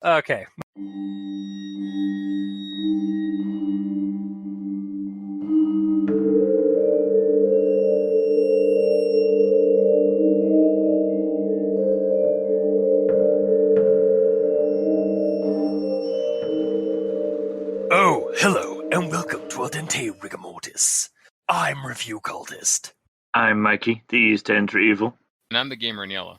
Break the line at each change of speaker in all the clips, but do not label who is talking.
Okay. Oh, hello, and welcome to Al Dente Rigamortis. I'm Review Cultist.
I'm Mikey, the East End for Evil.
And I'm the gamer in yellow.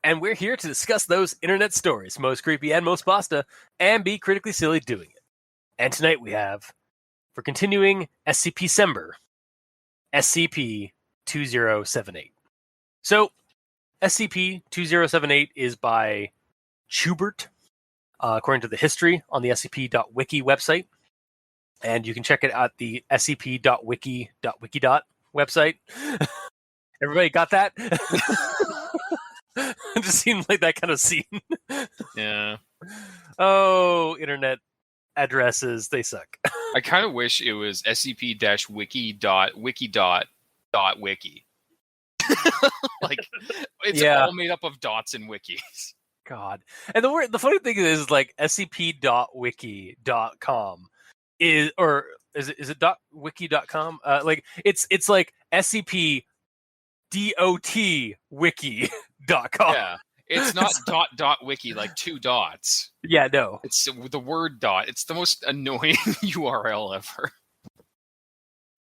And we're here to discuss those internet stories, most creepy and most pasta, and be critically silly doing it. And tonight we have, for continuing SCP-Sember, SCP-2078. So, SCP-2078 is by Chubert, according to the history on the SCP.wiki website. And you can check it at the SCP.wiki website. Everybody got that? It just seemed like that kind of scene.
Yeah.
Oh, internet addresses, they suck.
I kind of wish it was SCP-wiki.wiki.wiki. Like, it's all made up of dots and wikis.
God. And the funny thing is, like, scp.wiki.com is it .wiki.com? Like, it's like scp.wiki.com.
Yeah. It's not .wiki, like two dots.
Yeah, no.
It's the word dot. It's the most annoying URL ever.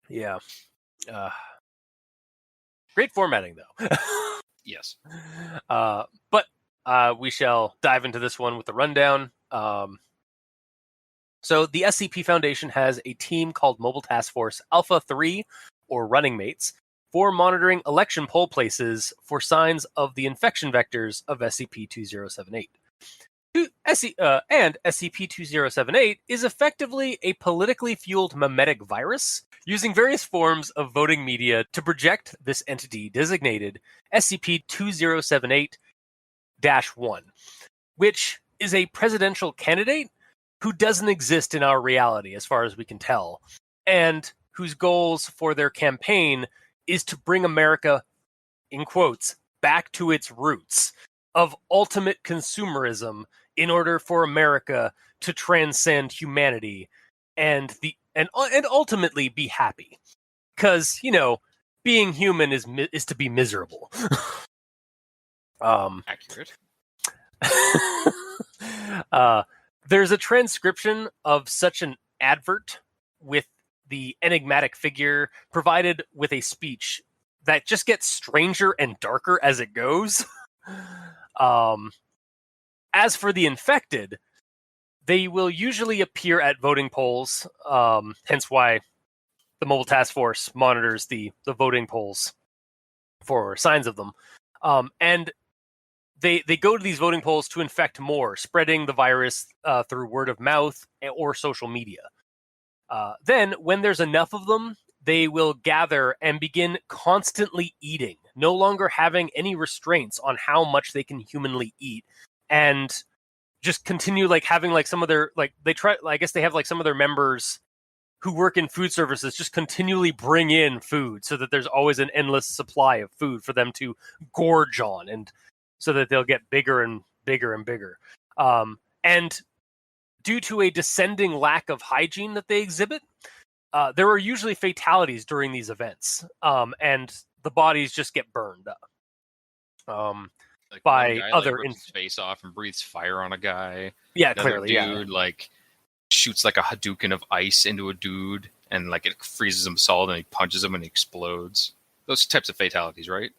Yeah. Great formatting, though.
Yes.
But we shall dive into this one with the rundown. So the SCP Foundation has a team called Mobile Task Force Alpha 3, or Running Mates, for monitoring election poll places for signs of the infection vectors of SCP-2078. And SCP-2078 is effectively a politically fueled memetic virus, using various forms of voting media to project this entity designated SCP-2078-1, which is a presidential candidate who doesn't exist in our reality as far as we can tell, and whose goals for their campaign is to bring America, in quotes, back to its roots of ultimate consumerism in order for America to transcend humanity and ultimately be happy. Because, being human is to be miserable.
Accurate.
There's a transcription of such an advert with the enigmatic figure provided with a speech that just gets stranger and darker as it goes. As for the infected, they will usually appear at voting polls, hence why the Mobile Task Force monitors the voting polls for signs of them. And they go to these voting polls to infect more, spreading the virus through word of mouth or social media. Then, when there's enough of them, they will gather and begin constantly eating, no longer having any restraints on how much they can humanly eat, and just continue having some of their I guess they have some of their members who work in food services just continually bring in food so that there's always an endless supply of food for them to gorge on, and so that they'll get bigger and bigger and bigger. And due to a descending lack of hygiene that they exhibit, there are usually fatalities during these events, and the bodies just get burned up. By
guy,
other
rips his face off and breathes fire on a guy.
Yeah,
Another
clearly,
dude shoots a Hadouken of ice into a dude, and it freezes him solid, and he punches him and he explodes. Those types of fatalities, right?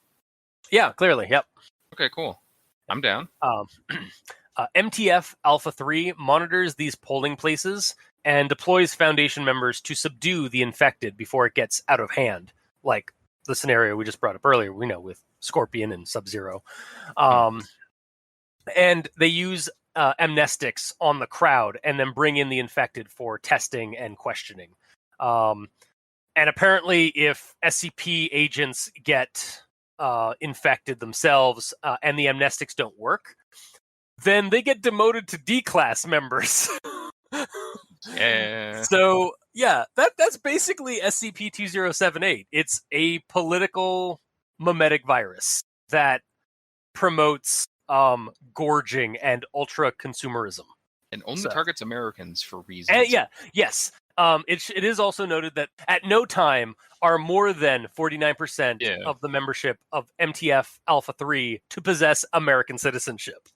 Yeah, clearly, yep.
Okay, cool. I'm down.
MTF Alpha 3 monitors these polling places and deploys Foundation members to subdue the infected before it gets out of hand, like the scenario we just brought up earlier, with Scorpion and Sub-Zero. And they use amnestics on the crowd and then bring in the infected for testing and questioning. And apparently, if SCP agents get infected themselves and the amnestics don't work, then they get demoted to D-class members.
Yeah.
So, yeah, that's basically SCP-2078. It's a political memetic virus that promotes gorging and ultra-consumerism.
And only
So-
targets Americans for reasons.
Yes. It is also noted that at no time are more than 49% of the membership of MTF Alpha 3 to possess American citizenship.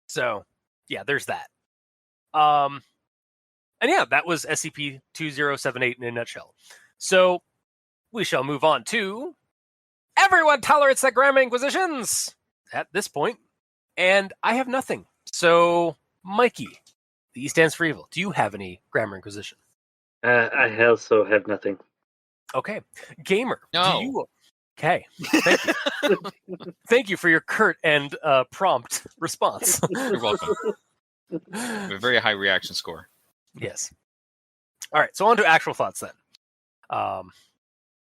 So, yeah, there's that. And yeah, that was SCP-2078 in a nutshell. So, we shall move on to everyone tolerates the Grammar Inquisitions at this point, and I have nothing. So, Mikey, the E stands for evil. Do you have any Grammar Inquisition?
I also have nothing.
Okay. Gamer,
No.
do you... Okay. Thank you. Thank you for your curt and prompt response.
You're welcome. We have a very high reaction score.
Yes. All right. So on to actual thoughts then.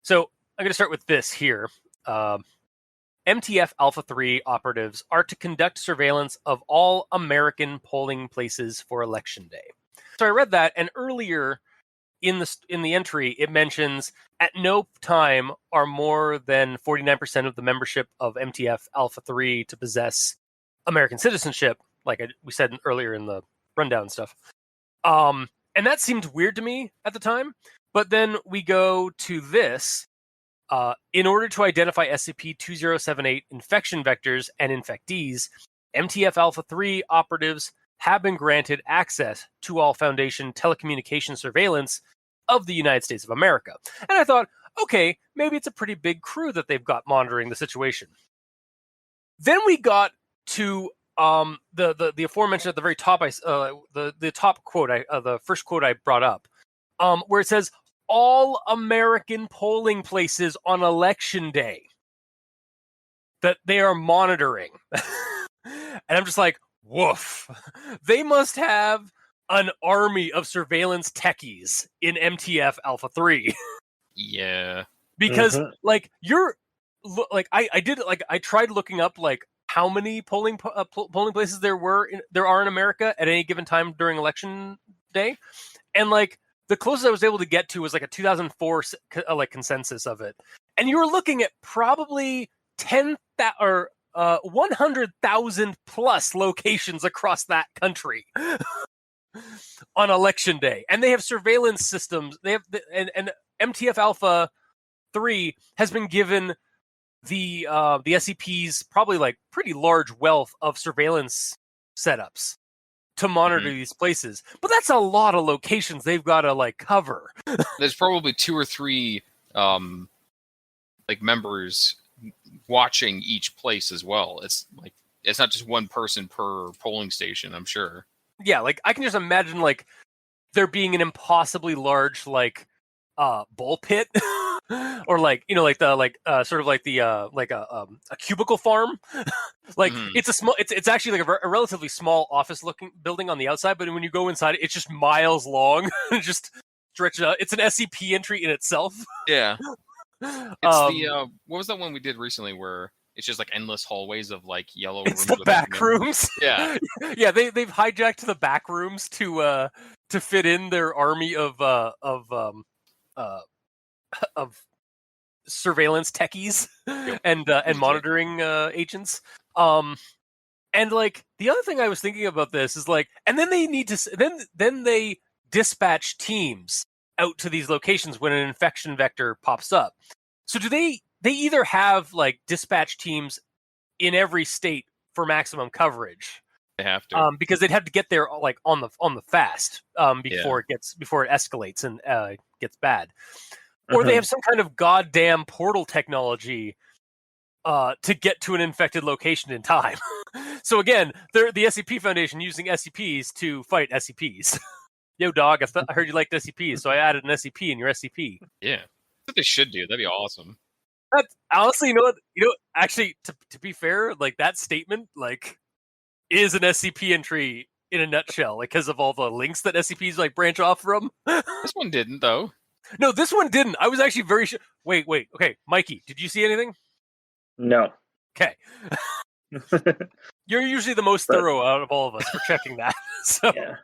So I'm going to start with this here. MTF Alpha 3 operatives are to conduct surveillance of all American polling places for Election Day. So I read that, and earlier in the entry, it mentions at no time are more than 49% of the membership of MTF Alpha 3 to possess American citizenship, like we said earlier in the rundown stuff. And that seemed weird to me at the time. But then we go to this. In order to identify SCP-2078 infection vectors and infectees, MTF Alpha 3 operatives have been granted access to all Foundation telecommunication surveillance of the United States of America. And I thought, okay, maybe it's a pretty big crew that they've got monitoring the situation. Then we got to the aforementioned at the very top, the top quote, the first quote I brought up, where it says, all American polling places on Election Day that they are monitoring. And I'm just like, woof. They must have an army of surveillance techies in MTF Alpha 3.
Yeah.
Because I tried looking up like how many polling places there are in America at any given time during Election Day, and like the closest I was able to get to was like a 2004 consensus of it, and you were looking at probably 100,000 plus locations across that country on Election Day, and they have surveillance systems. They have and MTF Alpha 3 has been given the SCP's probably like pretty large wealth of surveillance setups to monitor these places, but that's a lot of locations they've got to like cover.
There's probably 2 or 3 like members watching each place as well. It's like it's not just one person per polling station, I'm sure.
Yeah, like I can just imagine like there being an impossibly large like bull pit or like like the sort of like the a cubicle farm. Like it's actually like a relatively small office looking building on the outside, but when you go inside it's just miles long. Just stretched out. It's an SCP entry in itself.
Yeah. It's what was that one we did recently where it's just like endless hallways of like yellow
it's
rooms
the back rooms.
Yeah.
Yeah, they've hijacked the back rooms to fit in their army of surveillance techies and monitoring agents. And like the other thing I was thinking about this is like, and then they need to then they dispatch teams out to these locations when an infection vector pops up. So do they either have like dispatch teams in every state for maximum coverage?
They have to
because they'd have to get there like on the fast before it escalates and gets bad. Or they have some kind of goddamn portal technology to get to an infected location in time. So again, they're the SCP Foundation using SCPs to fight SCPs. Yo, dog, I heard you liked SCPs, so I added an SCP in your SCP.
Yeah. That's what they should do. That'd be awesome.
That's, honestly, you know, actually, to be fair, like that statement, like, is an SCP entry in a nutshell, like, because of all the links that SCPs like branch off from.
This one didn't, though.
No, this one didn't. I was actually very sure. Wait. Okay, Mikey, did you see anything?
No.
Okay. You're usually the most thorough out of all of us for checking that. So yeah.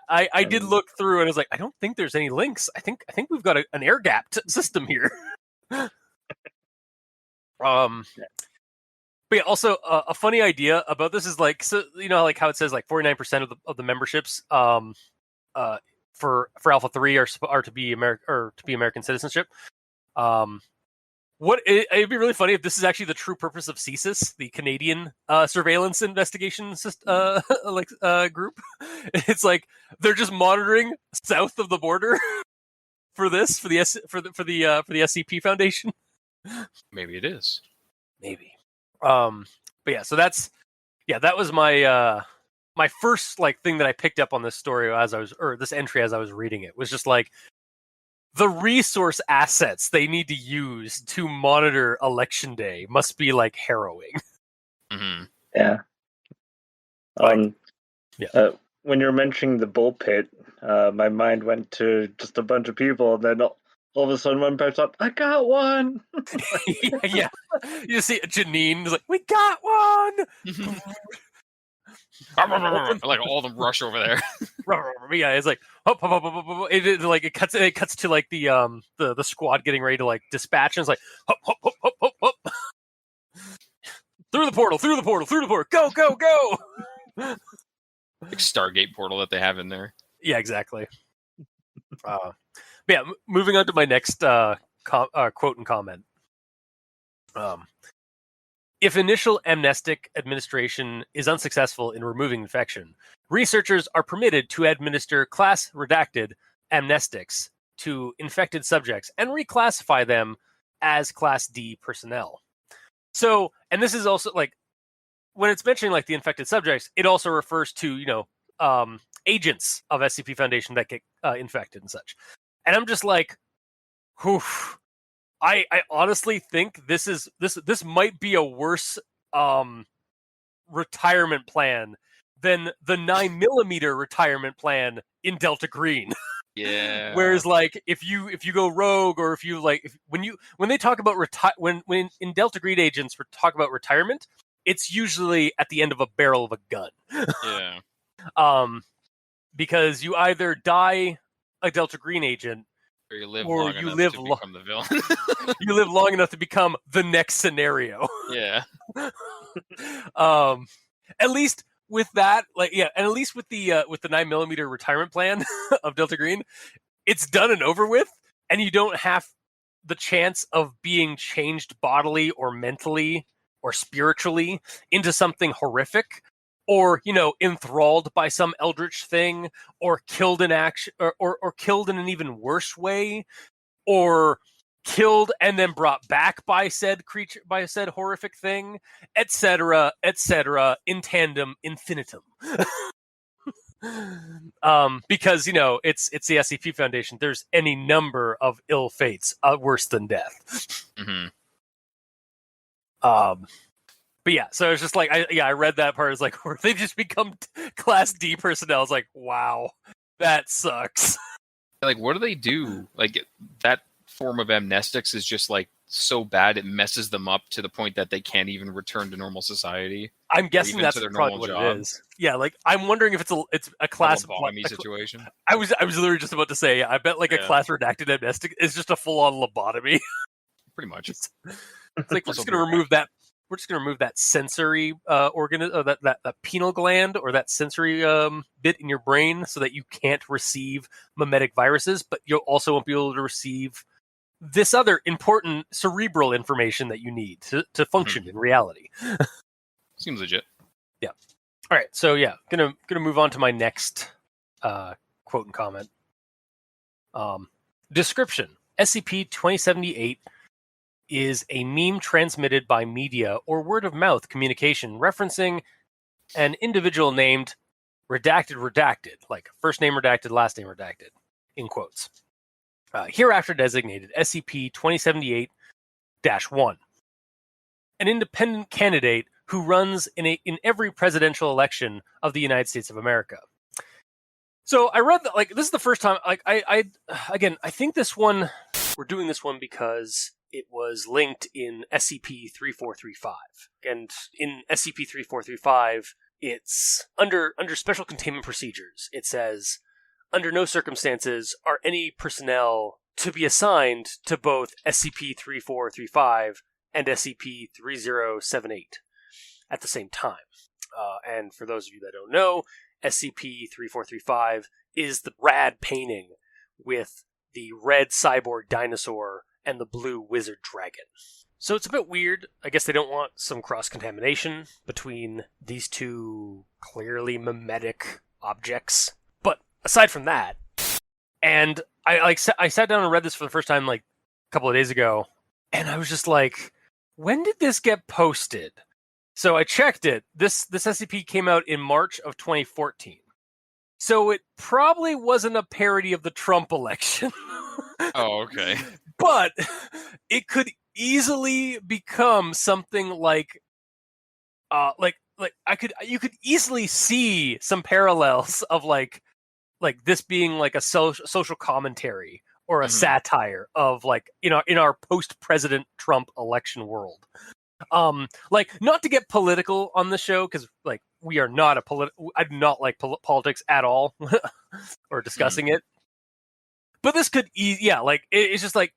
I did look through and I was like, I don't think there's any links. I think we've got an air gapped system here. But yeah, also a funny idea about this is like, so you know, like how it says like 49% of the memberships for Alpha 3 are to be American citizenship. It'd be really funny if this is actually the true purpose of CSIS, the Canadian surveillance investigation group. It's like they're just monitoring south of the border for the SCP Foundation.
Maybe it is.
Maybe. But yeah, so that was my my first like thing that I picked up on this story this entry as I was reading it was just like the resource assets they need to use to monitor election day must be like harrowing.
Mm-hmm.
Yeah.
Yeah.
When you're mentioning the bull pit, my mind went to just a bunch of people, and then all of a sudden one pipes up, "I got one!"
Yeah. You see Janine is like, "We got one!"
Like all the rush over there.
Yeah, it's like hop, hop, hop, hop, hop. It cuts to like the squad getting ready to like dispatch, and it's like hop, hop, hop, hop, hop, hop. through the portal, go.
Like Stargate portal that they have in there.
Yeah, exactly. But yeah, moving on to my next quote and comment. If initial amnestic administration is unsuccessful in removing infection, researchers are permitted to administer class-redacted amnestics to infected subjects and reclassify them as Class D personnel. So, and this is also like, when it's mentioning like the infected subjects, it also refers to, you know, agents of SCP Foundation that get infected and such. And I'm just like, whew. I honestly think this might be a worse retirement plan than the 9mm retirement plan in Delta Green.
Yeah.
Whereas like if you go rogue, or if you like when they talk about when in Delta Green agents talk about retirement, it's usually at the end of a barrel of a gun.
Yeah.
Because you either die a Delta Green agent,
or you live
or
long
you
enough
live
to become the villain.
you live long enough to become the next scenario.
Yeah.
At least with that, like, yeah, and at least with the 9mm retirement plan of Delta Green, it's done and over with, and you don't have the chance of being changed bodily or mentally or spiritually into something horrific, or, you know, enthralled by some eldritch thing, or killed in action, or killed in an even worse way, or killed and then brought back by said creature, by said horrific thing, etc., in tandem infinitum. Because, you know, it's the SCP Foundation. There's any number of ill fates worse than death.
Mm-hmm.
But yeah, so it's just like I read that part. It's like, where they just become Class D personnel. It's like, wow, that sucks.
Like, what do they do? Like, that form of amnestics is just like so bad it messes them up to the point that they can't even return to normal society.
I'm guessing
even
that's
to their
probably
normal
what
job.
it is. Yeah, like I'm wondering if it's a class
lobotomy situation.
I was literally just about to say, I bet like a class redacted amnestic is just a full on lobotomy.
Pretty much.
It's like we're just gonna remove that. We're just gonna remove that sensory organ, that penile gland, or that sensory bit in your brain, so that you can't receive mimetic viruses, but you also won't be able to receive this other important cerebral information that you need to function in reality.
Seems legit.
Yeah. All right. So yeah, gonna move on to my next quote and comment. Description: SCP-2078 is a meme transmitted by media or word-of-mouth communication referencing an individual named redacted, like first name redacted, last name redacted, in quotes. Hereafter designated SCP-2078-1. An independent candidate who runs in every presidential election of the United States of America. So I read that, like, this is the first time, like, I think this one, we're doing this one because it was linked in SCP-3435. And in SCP-3435, it's under special containment procedures. It says, under no circumstances are any personnel to be assigned to both SCP-3435 and SCP-3078. at the same time. And for those of you that don't know, SCP-3435 is the rad painting with the red cyborg dinosaur and the blue wizard dragon. So it's a bit weird. I guess they don't want some cross-contamination between these two clearly mimetic objects. But aside from that, and I sat down and read this for the first time like a couple of days ago, and I was just like, when did this get posted? So I checked it. This SCP came out in March of 2014. So it probably wasn't a parody of the Trump election.
Oh, okay.
But it could easily become something like you could easily see some parallels of like this being like a social commentary or a satire of like, you know, in our post-President Trump election world. Like, not to get political on the show, because like we are not I do not like politics at all or discussing it. But this could it's just like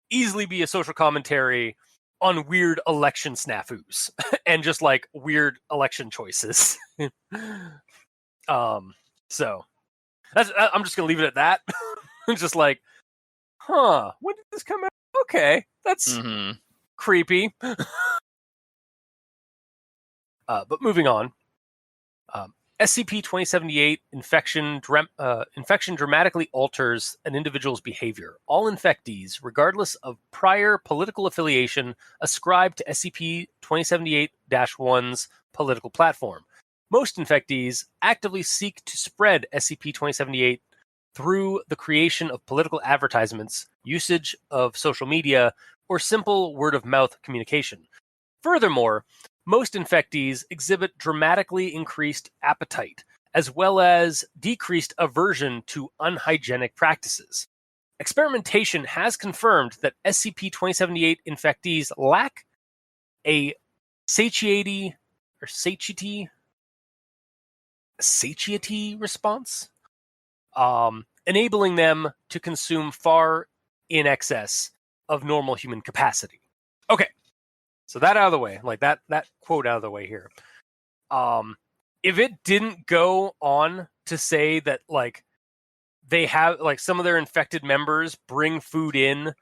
easily be a social commentary on weird election snafus and just like weird election choices. So I'm just gonna leave it at that. Just like, when did this come out? Okay, that's creepy. But moving on, SCP-2078 infection dramatically alters an individual's behavior. All infectees, regardless of prior political affiliation, ascribe to SCP-2078-1's political platform. Most infectees actively seek to spread SCP-2078 through the creation of political advertisements, usage of social media, or simple word-of-mouth communication. Furthermore, most infectees exhibit dramatically increased appetite, as well as decreased aversion to unhygienic practices. Experimentation has confirmed that SCP-2078 infectees lack a satiety response, enabling them to consume far in excess of normal human capacity. Okay. So that out of the way, like that quote out of the way here. If it didn't go on to say that like they have like some of their infected members bring food in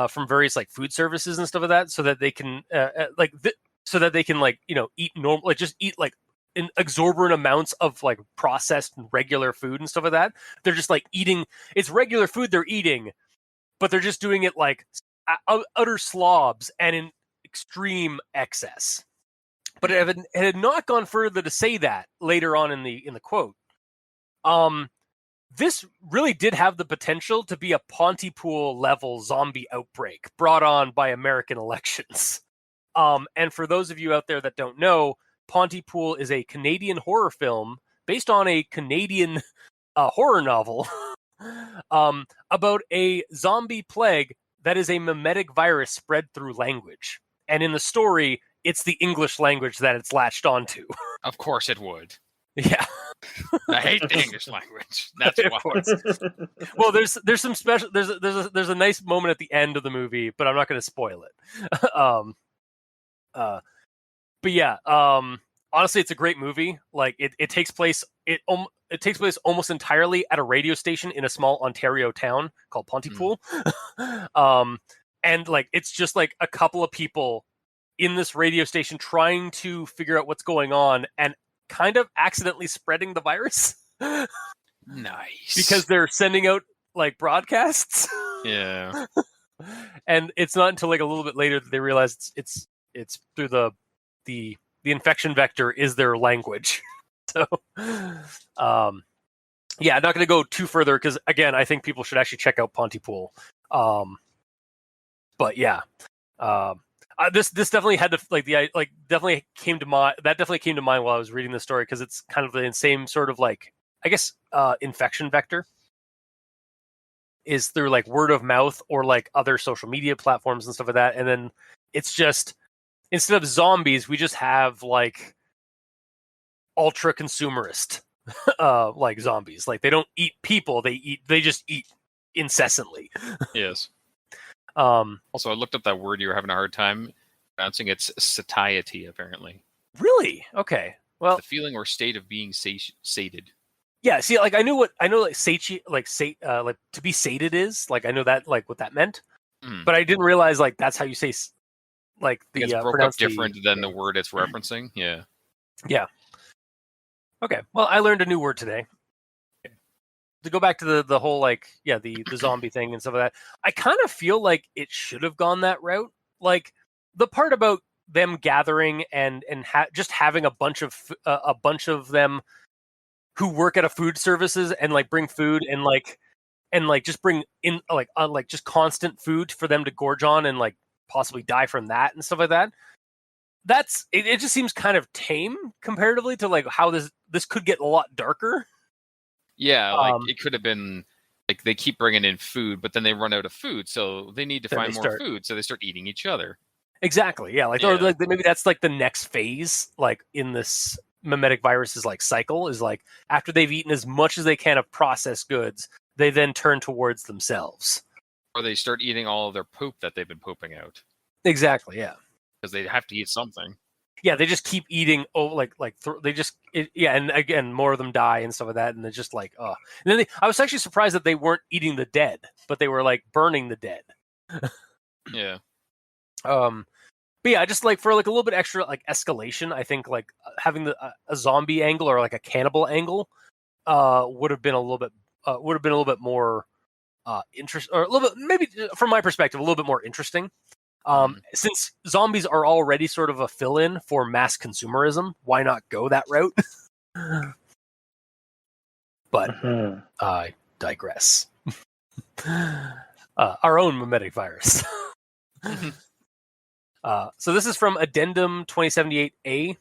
from various like food services and stuff like that, so that they can so that they can like, you know, eat normal, like just eat like in exorbitant amounts of like processed and regular food and stuff like that. They're just like eating, it's regular food they're eating, but they're just doing it like utter slobs and in extreme excess. But it had not gone further to say that later on in the quote. This really did have the potential to be a Pontypool level zombie outbreak brought on by American elections. And for those of you out there that don't know, Pontypool is a Canadian horror film based on a Canadian horror novel about a zombie plague that is a mimetic virus spread through language. And in the story, it's the English language that it's latched onto.
Of course it would.
Yeah.
I hate the English language. That's why.
Well, there's some special there's a nice moment at the end of the movie, but I'm not going to spoil it. But yeah, honestly, it's a great movie. Like it takes place almost entirely at a radio station in a small Ontario town called Pontypool. And like it's just like a couple of people in this radio station trying to figure out what's going on and kind of accidentally spreading the virus.
Nice.
Because they're sending out like broadcasts.
Yeah.
And it's not until like a little bit later that they realize it's through the infection vector is their language. So yeah, I'm not going to go too further because again, I think people should actually check out Pontypool. But yeah, this definitely had to definitely came to mind. That definitely came to mind while I was reading the story because it's kind of the same sort of like, I guess, infection vector is through like word of mouth or like other social media platforms and stuff like that. And then it's just instead of zombies, we just have like ultra consumerist like zombies. Like they don't eat people; they just eat incessantly.
Yes. Also, I looked up that word you were having a hard time pronouncing. It's satiety, apparently.
Really? Okay. Well,
The feeling or state of being sated.
yeah. See, like I know like sati, like like to be sated is like I know that like what that meant, but I didn't realize like that's how you say like
It gets
the
broke up
pronounce
different than the
yeah.
word it's referencing. Yeah.
Yeah. Okay. Well, I learned a new word today. To go back to the whole like the zombie thing and stuff like that, I kind of feel like it should have gone that route. Like the part about them gathering and just having a bunch of them who work at a food services and like bring food and like just bring in like just constant food for them to gorge on and like possibly die from that and stuff like that. That's it just seems kind of tame comparatively to like how this could get a lot darker.
Yeah, like it could have been like they keep bringing in food, but then they run out of food, so they need to find more food, so they start eating each other.
Exactly, yeah. Like, or like maybe that's like the next phase, like in this mimetic virus's like cycle is like after they've eaten as much as they can of processed goods, they then turn towards themselves,
or they start eating all of their poop that they've been pooping out.
Exactly, yeah,
because they have to eat something.
Yeah, they just keep eating. They just and again more of them die and stuff like that, and they're just like, oh. And then I was actually surprised that they weren't eating the dead, but they were like burning the dead.
Yeah.
But yeah, just like for like a little bit extra like escalation, I think like having a zombie angle or like a cannibal angle would have been a little bit more interest, or a little bit, maybe from my perspective, a little bit more interesting. Since zombies are already sort of a fill-in for mass consumerism, why not go that route? But I digress. Our own mimetic virus. So this is from Addendum 2078A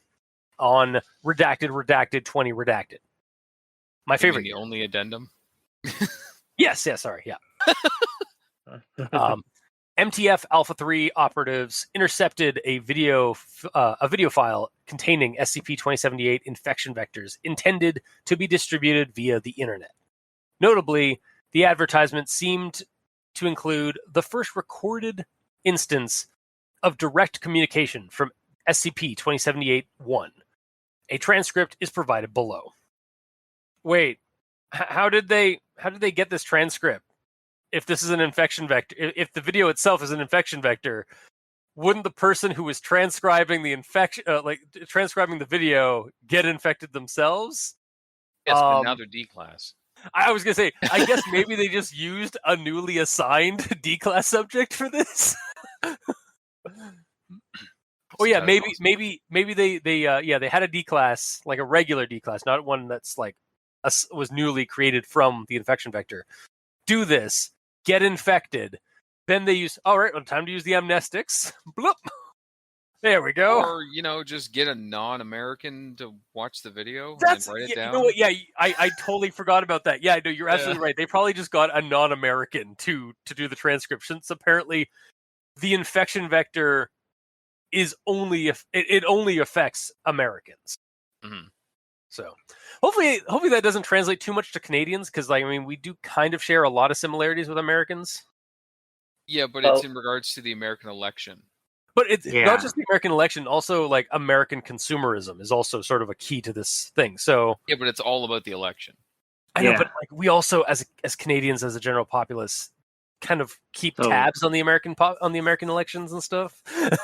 on redacted 20 redacted. My favorite.
The only addendum?
Yes, sorry, yeah. MTF Alpha 3 operatives intercepted a video file containing SCP-2078 infection vectors intended to be distributed via the internet. Notably, the advertisement seemed to include the first recorded instance of direct communication from SCP-2078-1. A transcript is provided below. Wait, how did they get this transcript? If this is an infection vector, if the video itself is an infection vector, wouldn't the person who was transcribing the transcribing the video get infected themselves?
Yes, but now they're D-class.
I was gonna say, I guess maybe they just used a newly assigned D-class subject for this. Oh yeah, maybe they had a D-class, like a regular D-class, not one that's like was newly created from the infection vector. Do this. Get infected. Then they use, all right, well, time to use the amnestics. Bloop. There we go.
Or, just get a non-American to watch the video and write it down.
You know what? Yeah, I totally forgot about that. Yeah, no, you're absolutely right. They probably just got a non-American to do the transcription. So apparently the infection vector is only affects Americans.
Mm-hmm.
So hopefully that doesn't translate too much to Canadians, because we do kind of share a lot of similarities with Americans.
Yeah, but it's in regards to the American election.
But it's not just the American election, also like American consumerism is also sort of a key to this thing. So
yeah, but it's all about the election.
I know, but like we also as Canadians, as a general populace, kind of keep tabs on the American elections and stuff.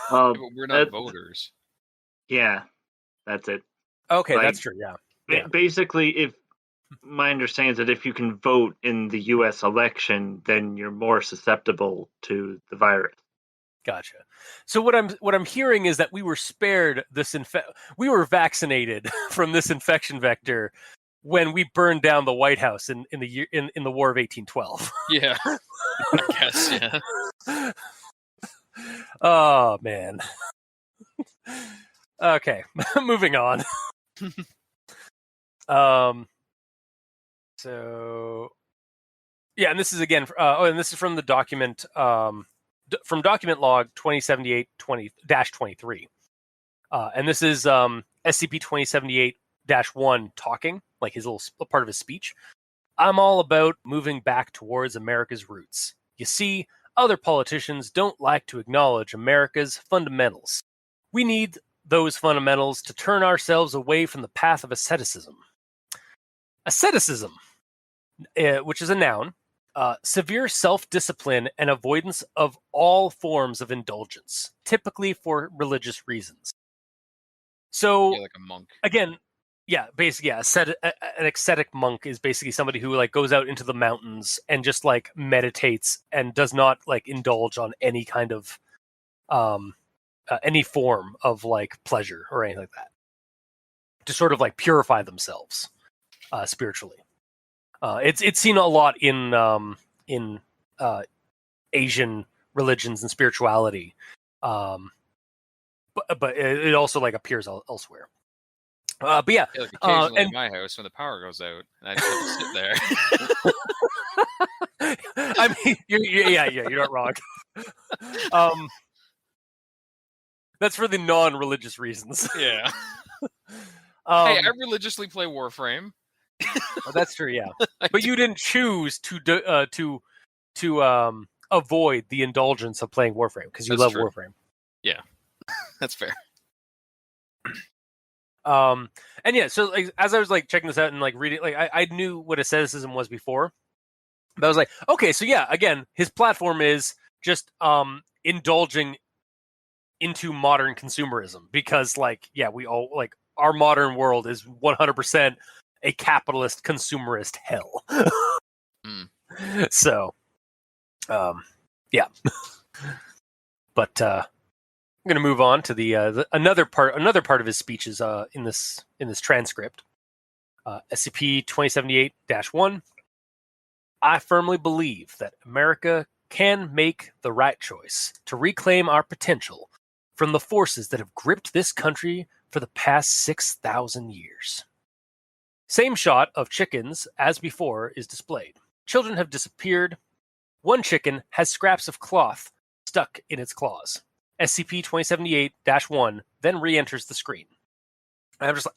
But we're not voters.
Yeah, that's it.
Okay, that's true. Yeah.
Basically, if my understanding is that if you can vote in the U.S. election, then you're more susceptible to the virus.
Gotcha. So what I'm hearing is that we were spared this we were vaccinated from this infection vector when we burned down the White House in the War of 1812.
Yeah, I guess. Yeah.
Oh man. Okay, moving on. So yeah, and this is again. And this is from the document. From document log 2078-20-23. And this is SCP-2078-1 talking, like his little part of his speech. I'm all about moving back towards America's roots. You see, other politicians don't like to acknowledge America's fundamentals. We need those fundamentals to turn ourselves away from the path of asceticism. Asceticism, which is a noun, severe self-discipline and avoidance of all forms of indulgence, typically for religious reasons. So,
Yeah, like a monk.
again, basically, an ascetic monk is basically somebody who like goes out into the mountains and just like meditates and does not like indulge on any kind of any form of like pleasure or anything like that, to sort of like purify themselves spiritually. It's seen a lot in Asian religions and spirituality, but it also like appears elsewhere. But yeah,
Yeah, like occasionally
and
in my house when the power goes out, and I just have to sit there.
I mean, you're not wrong. That's for the non-religious reasons.
Yeah.
Um,
Hey, I religiously play Warframe.
well, that's true, yeah. But you didn't choose to avoid the indulgence of playing Warframe because you
That's
love
true.
Warframe.
Yeah, that's fair.
And yeah, so like, as I was like checking this out and like reading, like I knew what asceticism was before, but I was like, okay, so yeah, again, his platform is just indulging into modern consumerism because, like, yeah, we all like our modern world is 100% a capitalist consumerist hell. So, yeah, but I'm going to move on to the another part of his speeches in this transcript. SCP-2078-1. I firmly believe that America can make the right choice to reclaim our potential from the forces that have gripped this country for the past 6,000 years. Same shot of chickens as before is displayed. Children have disappeared. One chicken has scraps of cloth stuck in its claws. SCP-2078-1 then re-enters the screen. And I'm just like,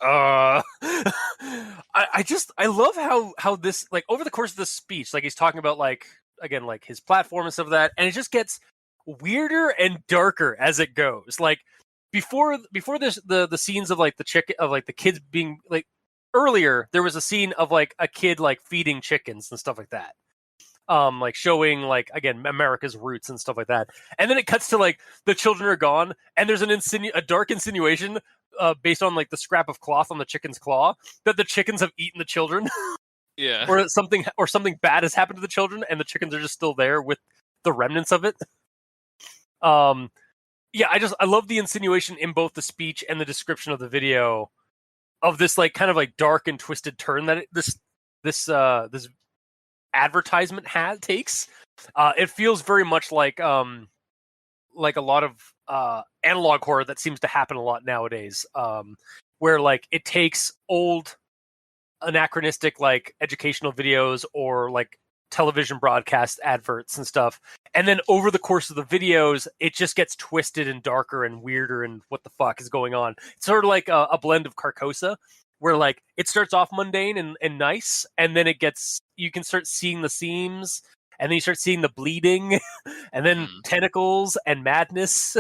I love how this, like, over the course of this speech, like, he's talking about, like, again, like, his platform and stuff like that, and it just gets weirder and darker as it goes. Like, before this, the scenes of, like, the kids being, like, earlier, there was a scene of, like, a kid, like, feeding chickens and stuff like that. Like showing, like, again, America's roots and stuff like that, and then it cuts to like the children are gone, and there's a dark insinuation based on like the scrap of cloth on the chicken's claw that the chickens have eaten the children,
Yeah.
or something bad has happened to the children, and the chickens are just still there with the remnants of it. Yeah, I love the insinuation in both the speech and the description of the video of this like kind of like dark and twisted turn that this advertisement takes. It feels very much like a lot of analog horror that seems to happen a lot nowadays, where like it takes old anachronistic like educational videos or like television broadcast adverts and stuff, and then over the course of the videos it just gets twisted and darker and weirder and what the fuck is going on. It's sort of like a blend of Carcosa, where like it starts off mundane and nice, and then you can start seeing the seams, and then you start seeing the bleeding, and then tentacles and madness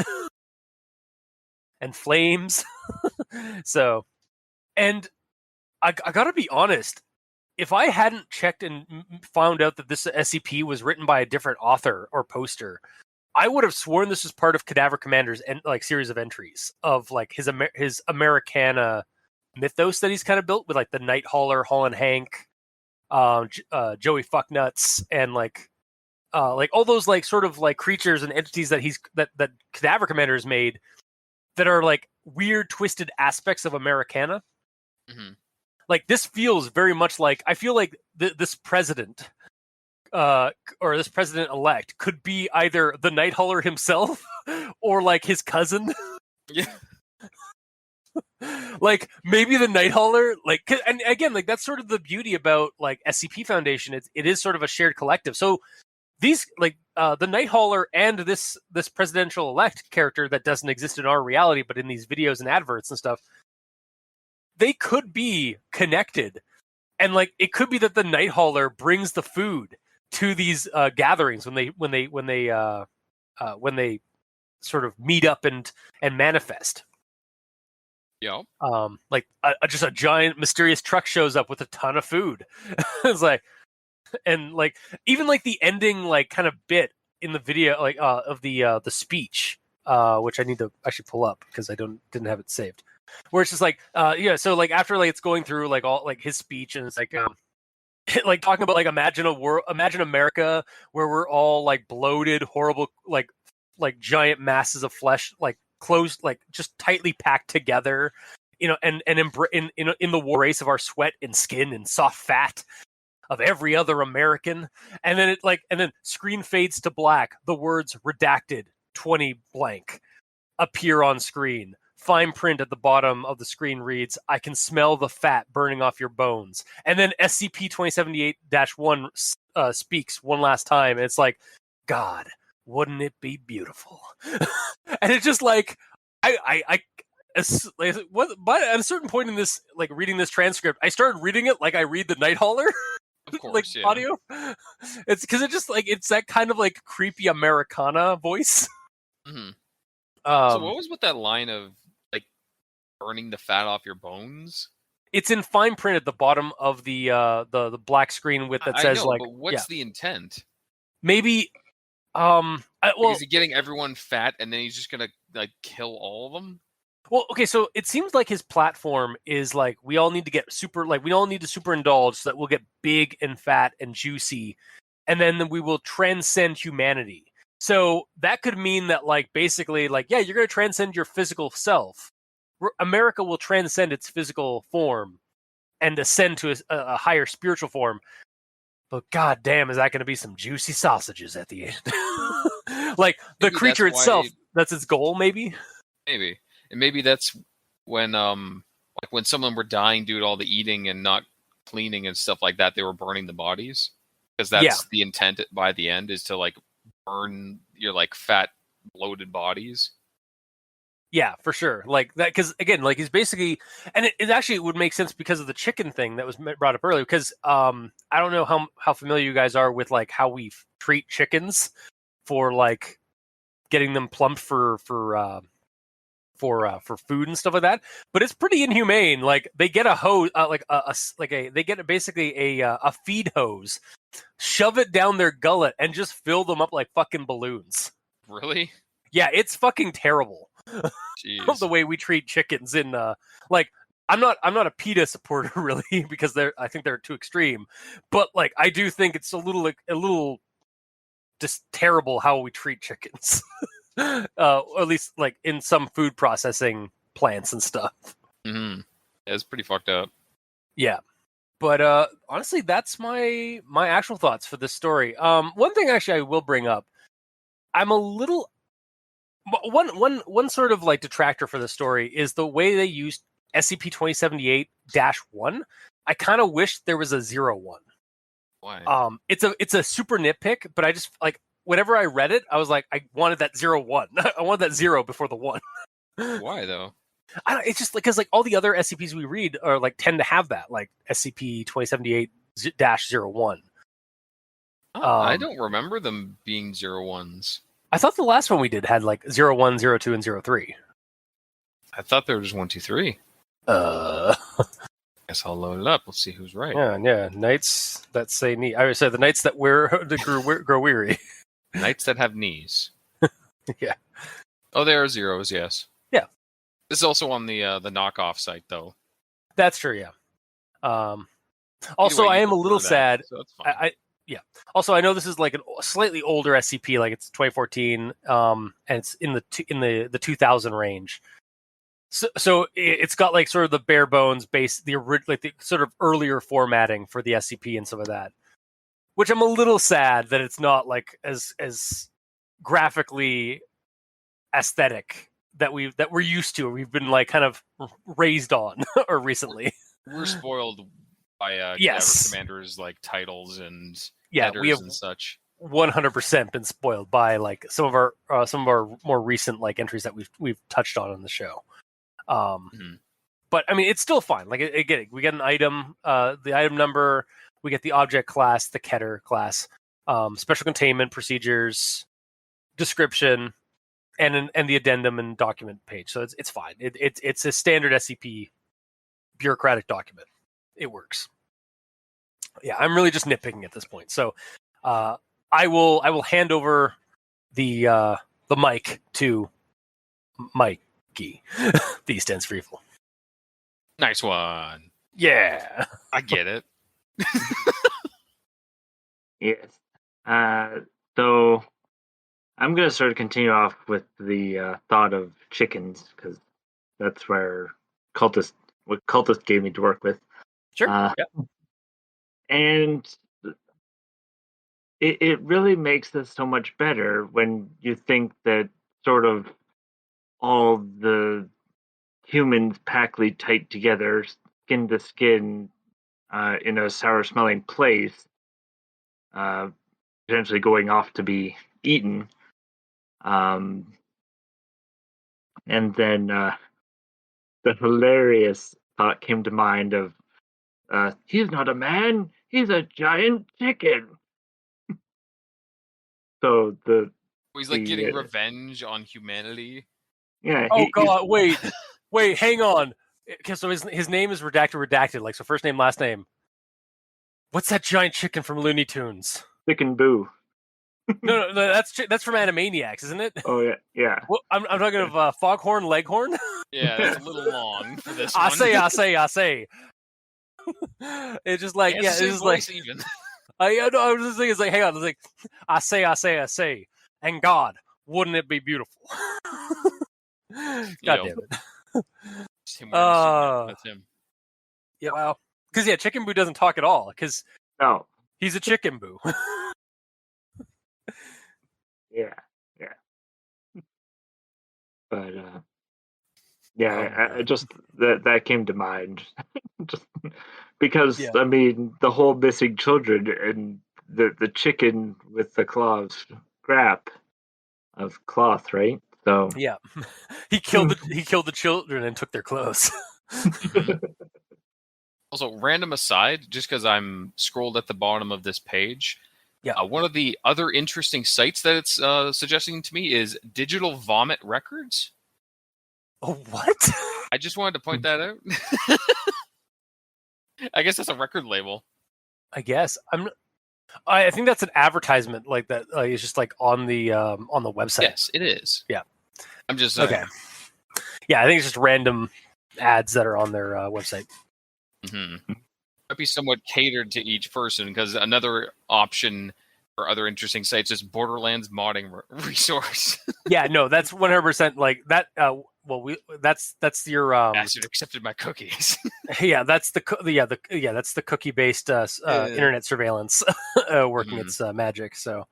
and flames. So, and I gotta be honest, if I hadn't checked and found out that this SCP was written by a different author or poster, I would have sworn this was part of Cadaver Commander's like series of entries of like his Americana mythos that he's kind of built with like the Night Hauler, Holland Hank, Joey Fucknuts, and like all those like sort of like creatures and entities that Cadaver Commander has made that are like weird twisted aspects of Americana.
Mm-hmm.
Like this feels very much like, I feel like this president or this president elect could be either the Night Hauler himself or like his cousin.
Yeah.
Like maybe the Night Hauler, like, and again, like that's sort of the beauty about like SCP Foundation. It is sort of a shared collective. So these like the Night Hauler and this presidential elect character that doesn't exist in our reality, but in these videos and adverts and stuff, they could be connected. And like it could be that the Night Hauler brings the food to these gatherings when they sort of meet up and manifest.
Yep.
Like just a giant mysterious truck shows up with a ton of food. It's like, and like even like the ending like kind of bit in the video like of the speech, which I need to actually pull up because I didn't have it saved. Where it's just like so like after like it's going through like all like his speech, and it's like like talking about like imagine America where we're all like bloated, horrible, like giant masses of flesh, like closed, like just tightly packed together, and in the war race of our sweat and skin and soft fat of every other American. And then and then screen fades to black. The words redacted 20 blank appear on screen. Fine print at the bottom of the screen reads, "I can smell the fat burning off your bones." And then SCP-2078-1 speaks one last time. And it's like, God, wouldn't it be beautiful? And it's just like, but at a certain point in this, like reading this transcript, I started reading it like I read the Night Hauler.
Of course,
like
yeah.
audio. It's because it just like it's that kind of like creepy Americana voice.
Mm-hmm. So what was with that line of like burning the fat off your bones?
It's in fine print at the bottom of the black screen with that says like.
But what's the intent?
Maybe.
Is he getting everyone fat and then he's just gonna like kill all of them?
Well, okay, so it seems like his platform is like we all need to super indulge so that we'll get big and fat and juicy, and then we will transcend humanity. So that could mean that like basically like yeah, you're going to transcend your physical self. America will transcend its physical form and ascend to a higher spiritual form. But goddamn, is that going to be some juicy sausages at the end? Like the creature itself, that's its goal, maybe.
Maybe. And maybe that's when like when someone were dying due to all the eating and not cleaning and stuff like that, they were burning the bodies. Because that's the intent by the end, is to like burn your like fat, bloated bodies.
Yeah, for sure. Like that, because again, like he's basically, and it actually would make sense because of the chicken thing that was brought up earlier. Because I don't know how familiar you guys are with like how we treat chickens for like getting them plumped for food and stuff like that, but it's pretty inhumane. Like they get a hose, they get basically a feed hose, shove it down their gullet, and just fill them up like fucking balloons.
Really?
Yeah, it's fucking terrible. The way we treat chickens in like I'm not a PETA supporter really because I think they're too extreme, but like I do think it's a little just terrible how we treat chickens. Or at least like in some food processing plants and stuff.
Mm-hmm. Yeah, it's pretty fucked up.
Yeah, but honestly, that's my actual thoughts for this story. One thing actually I will bring up, I'm a little one sort of like detractor for the story is the way they used SCP-2078-1. I kind of wish there was a 01.
Why?
It's a super nitpick, but I just like. Whenever I read it, I was like, I wanted that 01. I wanted that 0 before the 1.
Why though?
It's just because like all the other SCPs we read are like tend to have that, like SCP-2078-01.
I don't remember them being 01s.
I thought the last one we did had like 01, 02, and 03.
I thought there was 1, 2, 3. Guess I'll load it up. Let's see who's right.
Yeah. Knights that say knee. I would say the knights that grow weary.
Knights that have knees.
Yeah.
Oh, there are zeros. Yes.
Yeah.
This is also on the knockoff site, though.
That's true. Yeah. Also, I am a little sad.
So that's fine.
Also, I know this is like a slightly older SCP, like it's 2014, and it's in the 2000 range. So it's got like sort of the bare bones base, the sort of earlier formatting for the SCP and some of that, which I'm a little sad that it's not like as graphically aesthetic that we're used to. We've been like kind of raised on or recently.
We're spoiled by
yes.
Commander's like titles and
headers we have
and such.
100% been spoiled by like some of our more recent like entries that we've touched on the show. But I mean, it's still fine. Like again, we get an item, the item number, we get the object class, the Keter class, special containment procedures, description, and the addendum and document page. So it's fine. It's a standard SCP bureaucratic document. It works. Yeah, I'm really just nitpicking at this point. So I will hand over the mic to Mikey. D stands for evil.
Nice one.
Yeah.
I get it.
Yes. So I'm going to sort of continue off with the thought of chickens, because that's where what cultist gave me to work with.
Sure. Yeah.
And it really makes this so much better when you think that sort of all the humans packly tight together, skin to skin, in a sour-smelling place, potentially going off to be eaten. And then the hilarious thought came to mind of, he's not a man, he's a giant chicken. So
He's like getting revenge on humanity.
Yeah.
Oh God! Wait, hang on. Okay, so his name is redacted. Like, so first name, last name. What's that giant chicken from Looney Tunes?
Chicken Boo.
No, that's from Animaniacs, isn't it?
Oh yeah.
Well, I'm talking of Foghorn Leghorn.
Yeah, that's a little long for this
I
one.
say. It's just like,
it's
just like
even.
I was just thinking, it's like, hang on, it's like, I say, and God, wouldn't it be beautiful? God damn it.
That's him.
Yeah, well, because Chicken Boo doesn't talk at all, because he's a chicken boo.
Yeah. But I just that came to mind, just because I mean the whole missing children and the chicken with the claws scrap of cloth, right? So
yeah, he killed the children and took their clothes.
Also, random aside, just because I'm scrolled at the bottom of this page, one of the other interesting sites that it's suggesting to me is Digital Vomit Records.
Oh, what?
I just wanted to point that out. I guess that's a record label.
I guess I think that's an advertisement like that. It's just like on the website.
Yes, it is.
Yeah,
I'm just
okay. Yeah, I think it's just random ads that are on their website.
Mm-hmm. Might be somewhat catered to each person, because another option for other interesting sites is Borderlands modding resource. Yeah,
no, that's 100% like that. That's your
Acid accepted my cookies.
Yeah, that's that's the cookie based internet surveillance working its magic. So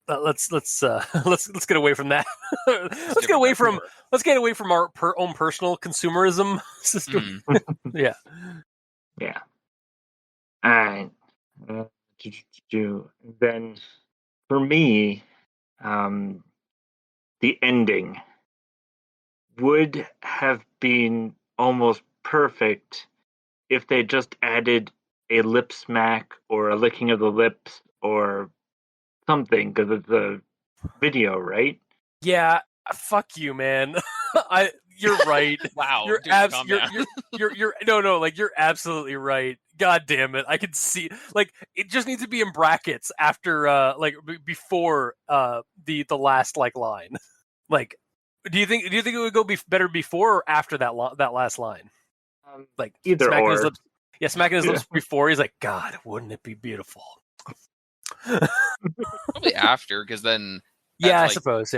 let's get away from that. let's get away from our own personal consumerism system. Yeah.
All right. Then for me, the ending would have been almost perfect if they just added a lip smack or a licking of the lips or something, because it's a video, right?
Yeah, fuck you, man. You're right.
Wow,
you're absolutely right. God damn it! I can see, like, it just needs to be in brackets after, before the last line. Like, do you think it would go better before or after that last line? Like,
either
smacking
or.
His lips, smacking his lips before. He's like, God, wouldn't it be beautiful?
Probably after, because then
I suppose,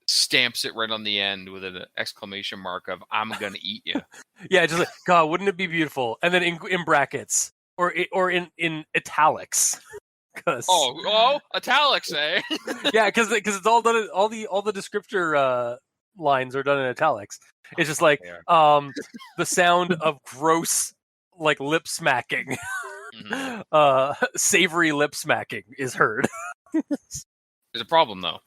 stamps it right on the end with an exclamation mark of "I'm gonna eat you."
Yeah, just like, God, wouldn't it be beautiful? And then in brackets or in italics.
Italics, eh?
Yeah, because it's all done. All the descriptor lines are done in italics. It's just like the sound of gross lip smacking, savory lip smacking is heard.
There's a problem though.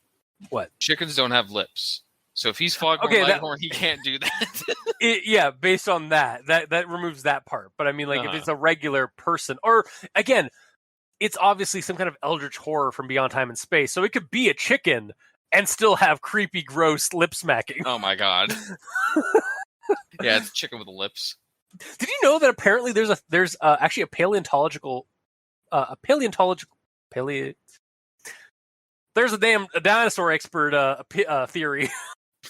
What?
Chickens don't have lips. So if he's Foghorn Leghorn, he can't do that.
Based on that removes that part. But I mean, if it's a regular person, or again, it's obviously some kind of eldritch horror from beyond time and space. So it could be a chicken, and still have creepy, gross lip smacking.
Oh my god. Yeah, it's chicken with lips.
Did you know that apparently there's actually a paleontological there's a dinosaur expert theory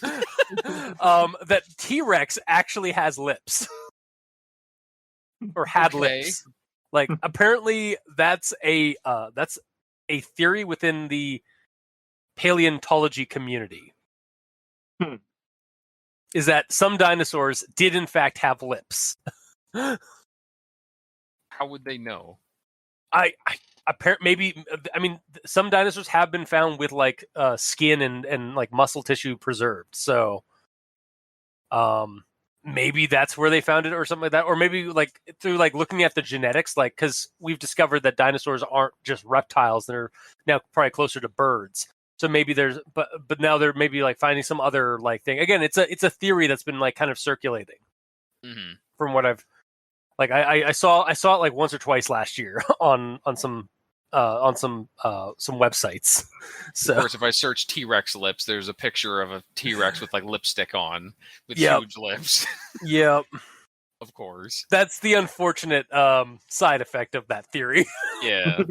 that T-Rex actually has lips or had lips. Like apparently that's a theory within the paleontology community. Is that some dinosaurs did in fact have lips?
How would they know?
Maybe some dinosaurs have been found with like skin and like muscle tissue preserved. So maybe that's where they found it or something like that, or maybe like through like looking at the genetics, like because we've discovered that dinosaurs aren't just reptiles; they're now probably closer to birds. So maybe there's, but now they're maybe like finding some other like thing. Again, it's a theory that's been like kind of circulating from what I've like. I saw it like once or twice last year on some websites. So
of course, if I search T-Rex lips, there's a picture of a T-Rex with like lipstick on with huge lips.
Yep.
Of course.
That's the unfortunate side effect of that theory.
Yeah.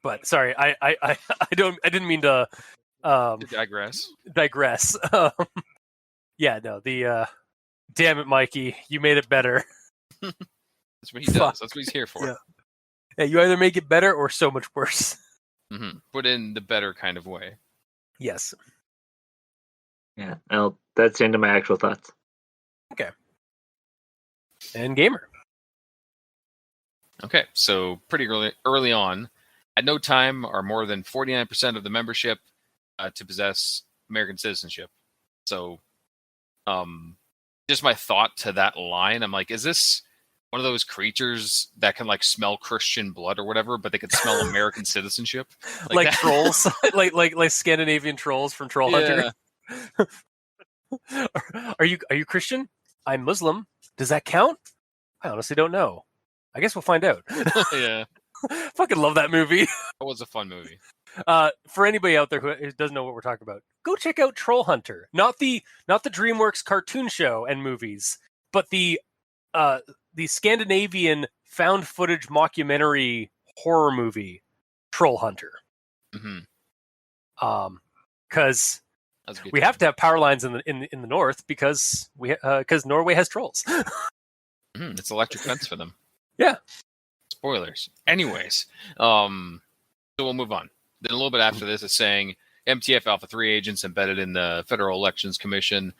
But sorry, I didn't mean to
digress.
Yeah, no, damn it, Mikey, you made it better.
That's what he does. That's what he's here for.
Yeah, you either make it better or so much worse.
But in the better kind of way.
Yes.
Yeah, well, that's the end of my actual thoughts.
Okay. And Gamer.
Okay, so pretty early on, at no time are more than 49% of the membership to possess American citizenship. So, just my thought to that line, I'm like, is this one of those creatures that can like smell Christian blood or whatever, but they can smell American citizenship?
Like trolls, like Scandinavian trolls from Troll Hunter. Are you Christian? I'm Muslim. Does that count? I honestly don't know. I guess we'll find out.
Yeah.
Fucking love that movie.
That was a fun movie.
For anybody out there who doesn't know what we're talking about, go check out Troll Hunter. Not the DreamWorks cartoon show and movies, but the Scandinavian found footage mockumentary horror movie, Troll Hunter. Because we have to have power lines in the north because Norway has trolls.
It's electric fence for them.
Yeah.
Spoilers. Anyways, so we'll move on. Then a little bit after this, it's saying MTF Alpha 3 agents embedded in the Federal Elections Commission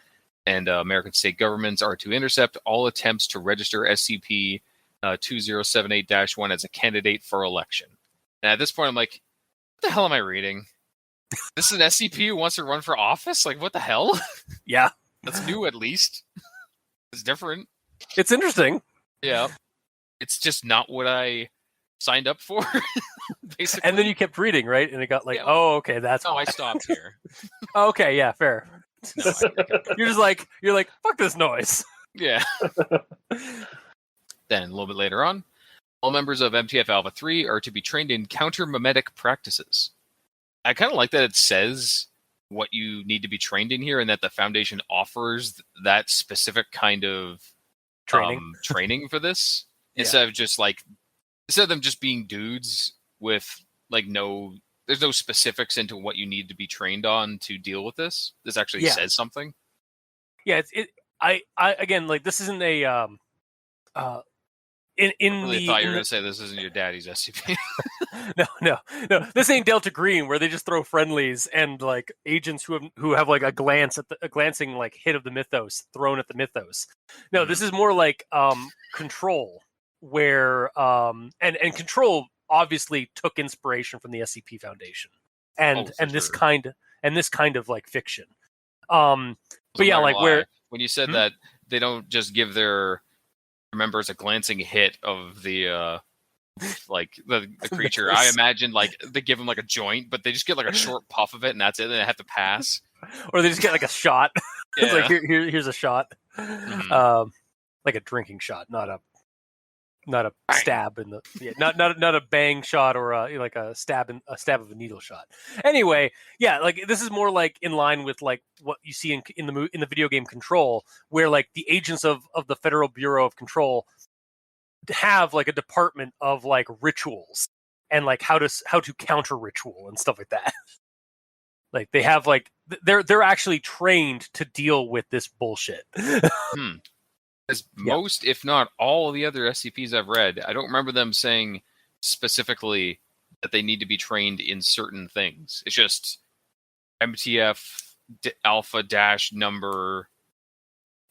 and American state governments are to intercept all attempts to register SCP-2078-1 as a candidate for election. And at this point, I'm like, what the hell am I reading? This is an SCP who wants to run for office? Like, what the hell?
Yeah.
That's new, at least. It's different.
It's interesting.
Yeah. It's just not what I signed up for, basically.
And then you kept reading, right? And it got like, oh, okay, that's
I stopped here.
Okay, yeah, fair.
No,
you're like, fuck this noise.
Yeah. Then, a little bit later on, all members of MTF Alpha 3 are to be trained in counter-memetic practices. I kind of like that it says what you need to be trained in here and that the Foundation offers that specific kind of training for this. Instead of them just being dudes with like there's no specifics into what you need to be trained on to deal with this. This actually says something.
Yeah, I again, like, this isn't a
I really thought you were going to say this isn't your daddy's SCP.
No. This ain't Delta Green where they just throw friendlies and like agents who have like a glancing like hit of the mythos thrown at the mythos. No, this is more like Control, where and Control obviously took inspiration from the SCP Foundation and this kind of like fiction. But yeah, like where
when you said that they don't just give their members a glancing hit of the like the creature, I imagine like they give them like a joint, but they just get like a short puff of it and that's it, and they have to pass.
Or they just get like a shot. It's like here's a shot. Like a drinking shot, not a not a stab in the not a bang shot or like a stab of a needle shot. Anyway, yeah, like this is more like in line with like what you see in the video game Control, where like the agents of the Federal Bureau of Control have like a department of like rituals and like how to counter ritual and stuff like that. Like they have like they're actually trained to deal with this bullshit.
As most, if not all, of the other SCPs I've read, I don't remember them saying specifically that they need to be trained in certain things. It's just MTF alpha dash number,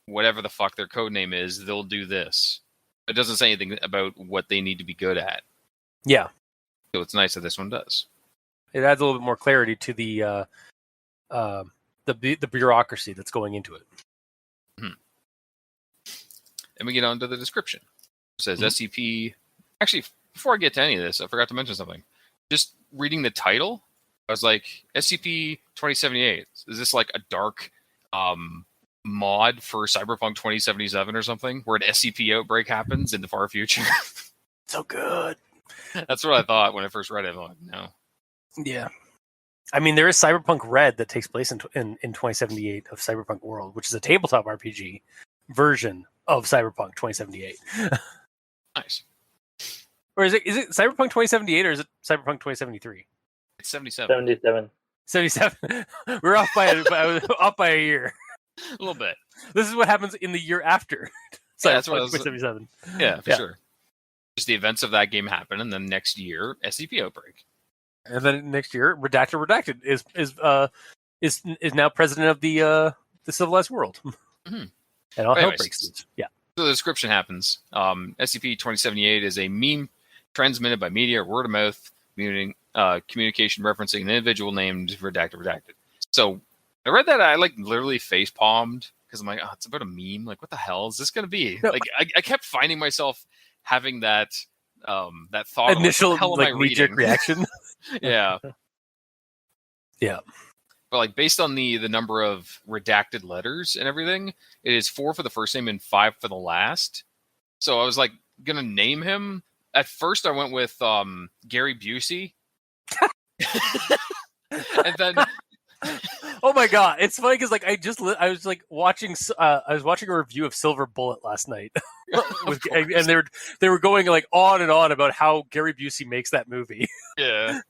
whatever the fuck their code name is, they'll do this. It doesn't say anything about what they need to be good at.
Yeah.
So it's nice that this one does.
It adds a little bit more clarity to the bureaucracy that's going into it.
And we get on to the description. It says SCP... Actually, before I get to any of this, I forgot to mention something. Just reading the title, I was like, SCP-2078. Is this like a dark mod for Cyberpunk 2077 or something? Where an SCP outbreak happens in the far future?
So good.
That's what I thought when I first read it. I'm like, no.
Yeah. I mean, there is Cyberpunk Red that takes place in 2078 of Cyberpunk World, which is a tabletop RPG version of Cyberpunk 2078.
Nice.
Or is it Cyberpunk 2078 or is it Cyberpunk 2073?
It's 77.
77.
77. We're off by a year.
A little bit.
This is what happens in the year after.
Yeah, that's what
2077.
Yeah, for sure. Just the events of that game happen, and then next year, SCP outbreak.
And then next year, Redacted is now president of the civilized world.
Mm-hmm.
And all hell breaks loose. Yeah.
So the description happens. SCP-2078 is a meme transmitted by media or word of mouth communication referencing an individual named Redacted. So I read that, I like literally face palmed because I'm like, oh, it's about a meme. Like, what the hell is this going to be? No. Like, I kept finding myself having that thought.
Initial
like
knee-jerk reaction.
Yeah.
Yeah.
But like based on the number of redacted letters and everything, it is 4 for the first name and 5 for the last. So I was like gonna name him. At first I went with Gary Busey. And then
oh my god, it's funny because like I was watching a review of Silver Bullet last night, and they were going like on and on about how Gary Busey makes that movie.
Yeah.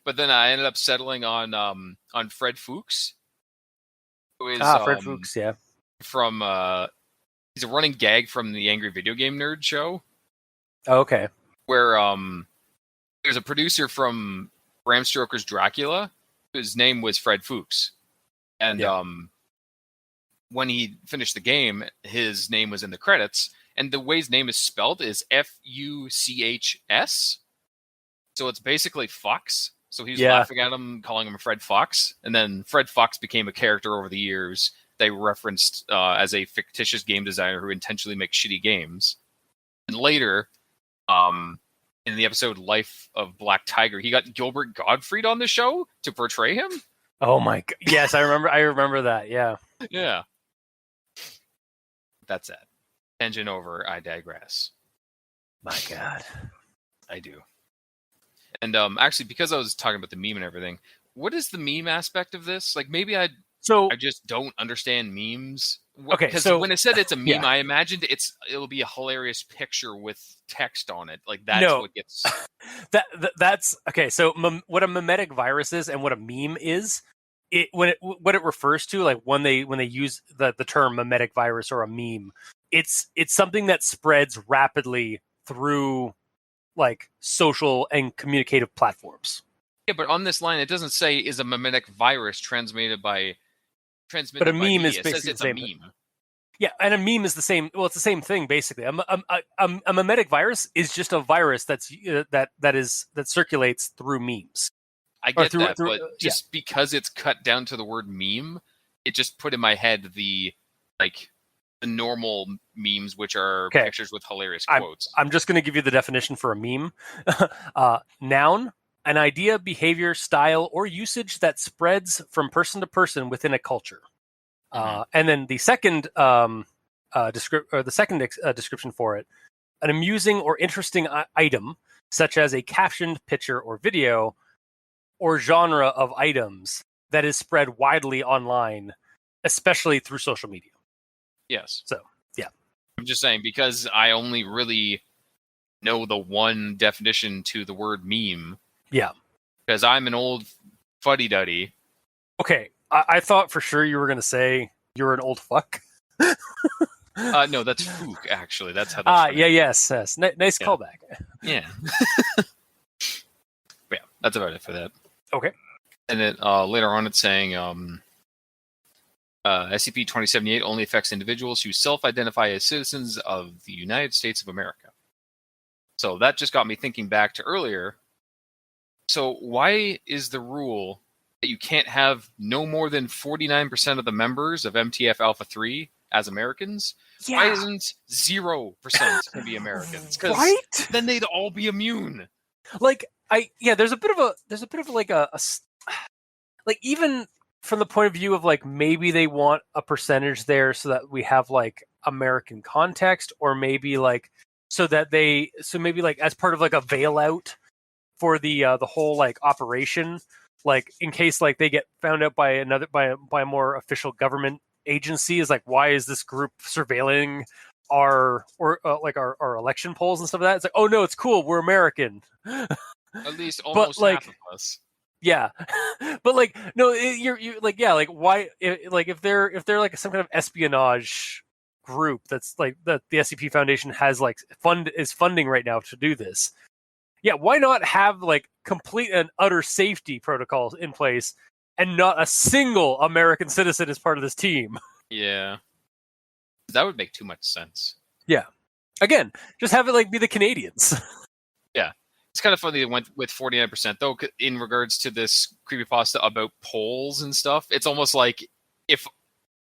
But then I ended up settling on Fred Fuchs, who is
Fred Fuchs, yeah,
from he's a running gag from the Angry Video Game Nerd show.
Oh, okay,
where there's a producer from Bram Stoker's Dracula whose name was Fred Fuchs, and when he finished the game, his name was in the credits, and the way his name is spelled is Fuchs, so it's basically Fox. So he was laughing at him, calling him Fred Fox. And then Fred Fox became a character over the years they referenced as a fictitious game designer who intentionally makes shitty games. And later, in the episode Life of Black Tiger, he got Gilbert Gottfried on the show to portray him.
Oh my god. Yes, I remember that, yeah.
Yeah. That's it. Tangent over, I digress.
My god.
I do. And actually, because I was talking about the meme and everything, what is the meme aspect of this? Like, maybe I just don't understand memes.
Okay,
because when it said it's a meme, I imagined it'll be a hilarious picture with text on it. Like that's what gets.
That's okay. So what a memetic virus is and what a meme is, what it refers to, like when they use the term memetic virus or a meme, it's something that spreads rapidly through like social and communicative platforms.
Yeah, but on this line, it doesn't say is a memetic virus transmitted by.
But a meme is basically
the same. A meme.
Yeah, and a meme is the same. Well, it's the same thing basically. A memetic virus is just a virus that circulates through memes.
I get that, but just because it's cut down to the word meme, it just put in my head the normal memes, which are pictures with hilarious quotes.
I'm just going to give you the definition for a meme. Noun. An idea, behavior, style, or usage that spreads from person to person within a culture. And then the second description for it an amusing or interesting item, such as a captioned picture or video, or genre of items that is spread widely online, especially through social media.
Yes.
So, yeah.
I'm just saying, because I only really know the one definition to the word meme.
Yeah.
Because I'm an old fuddy-duddy.
Okay, I thought for sure you were going to say you're an old fuck.
No, that's fook, actually. That's how that's
yes. Nice callback.
Yeah. But yeah, that's about it for that.
Okay.
And then later on it's saying SCP-2078 only affects individuals who self-identify as citizens of the United States of America. So that just got me thinking back to earlier. So why is the rule that you can't have no more than 49% of the members of MTF Alpha 3 as Americans?
Yeah.
Why isn't 0% can be Americans? Because
right?
then they'd all be immune.
Like there's a bit of like a like, even from the point of view of like maybe they want a percentage there so that we have like American context, or maybe like maybe like as part of like a bailout for the whole like operation, like in case like they get found out by a more official government agency, is like, why is this group surveilling our election polls and stuff like that? It's like, oh no, it's cool, we're American.
At least almost half of us.
Yeah, but like, no, you're like, yeah, like, why? Like, if they're like some kind of espionage group that's like that the SCP Foundation has like funding right now to do this. Yeah, why not have like complete and utter safety protocols in place, and not a single American citizen as part of this team?
Yeah, that would make too much sense.
Yeah, again, just have it like be the Canadians.
Yeah. It's kind of funny they went with 49%, though, in regards to this creepypasta about polls and stuff. It's almost like if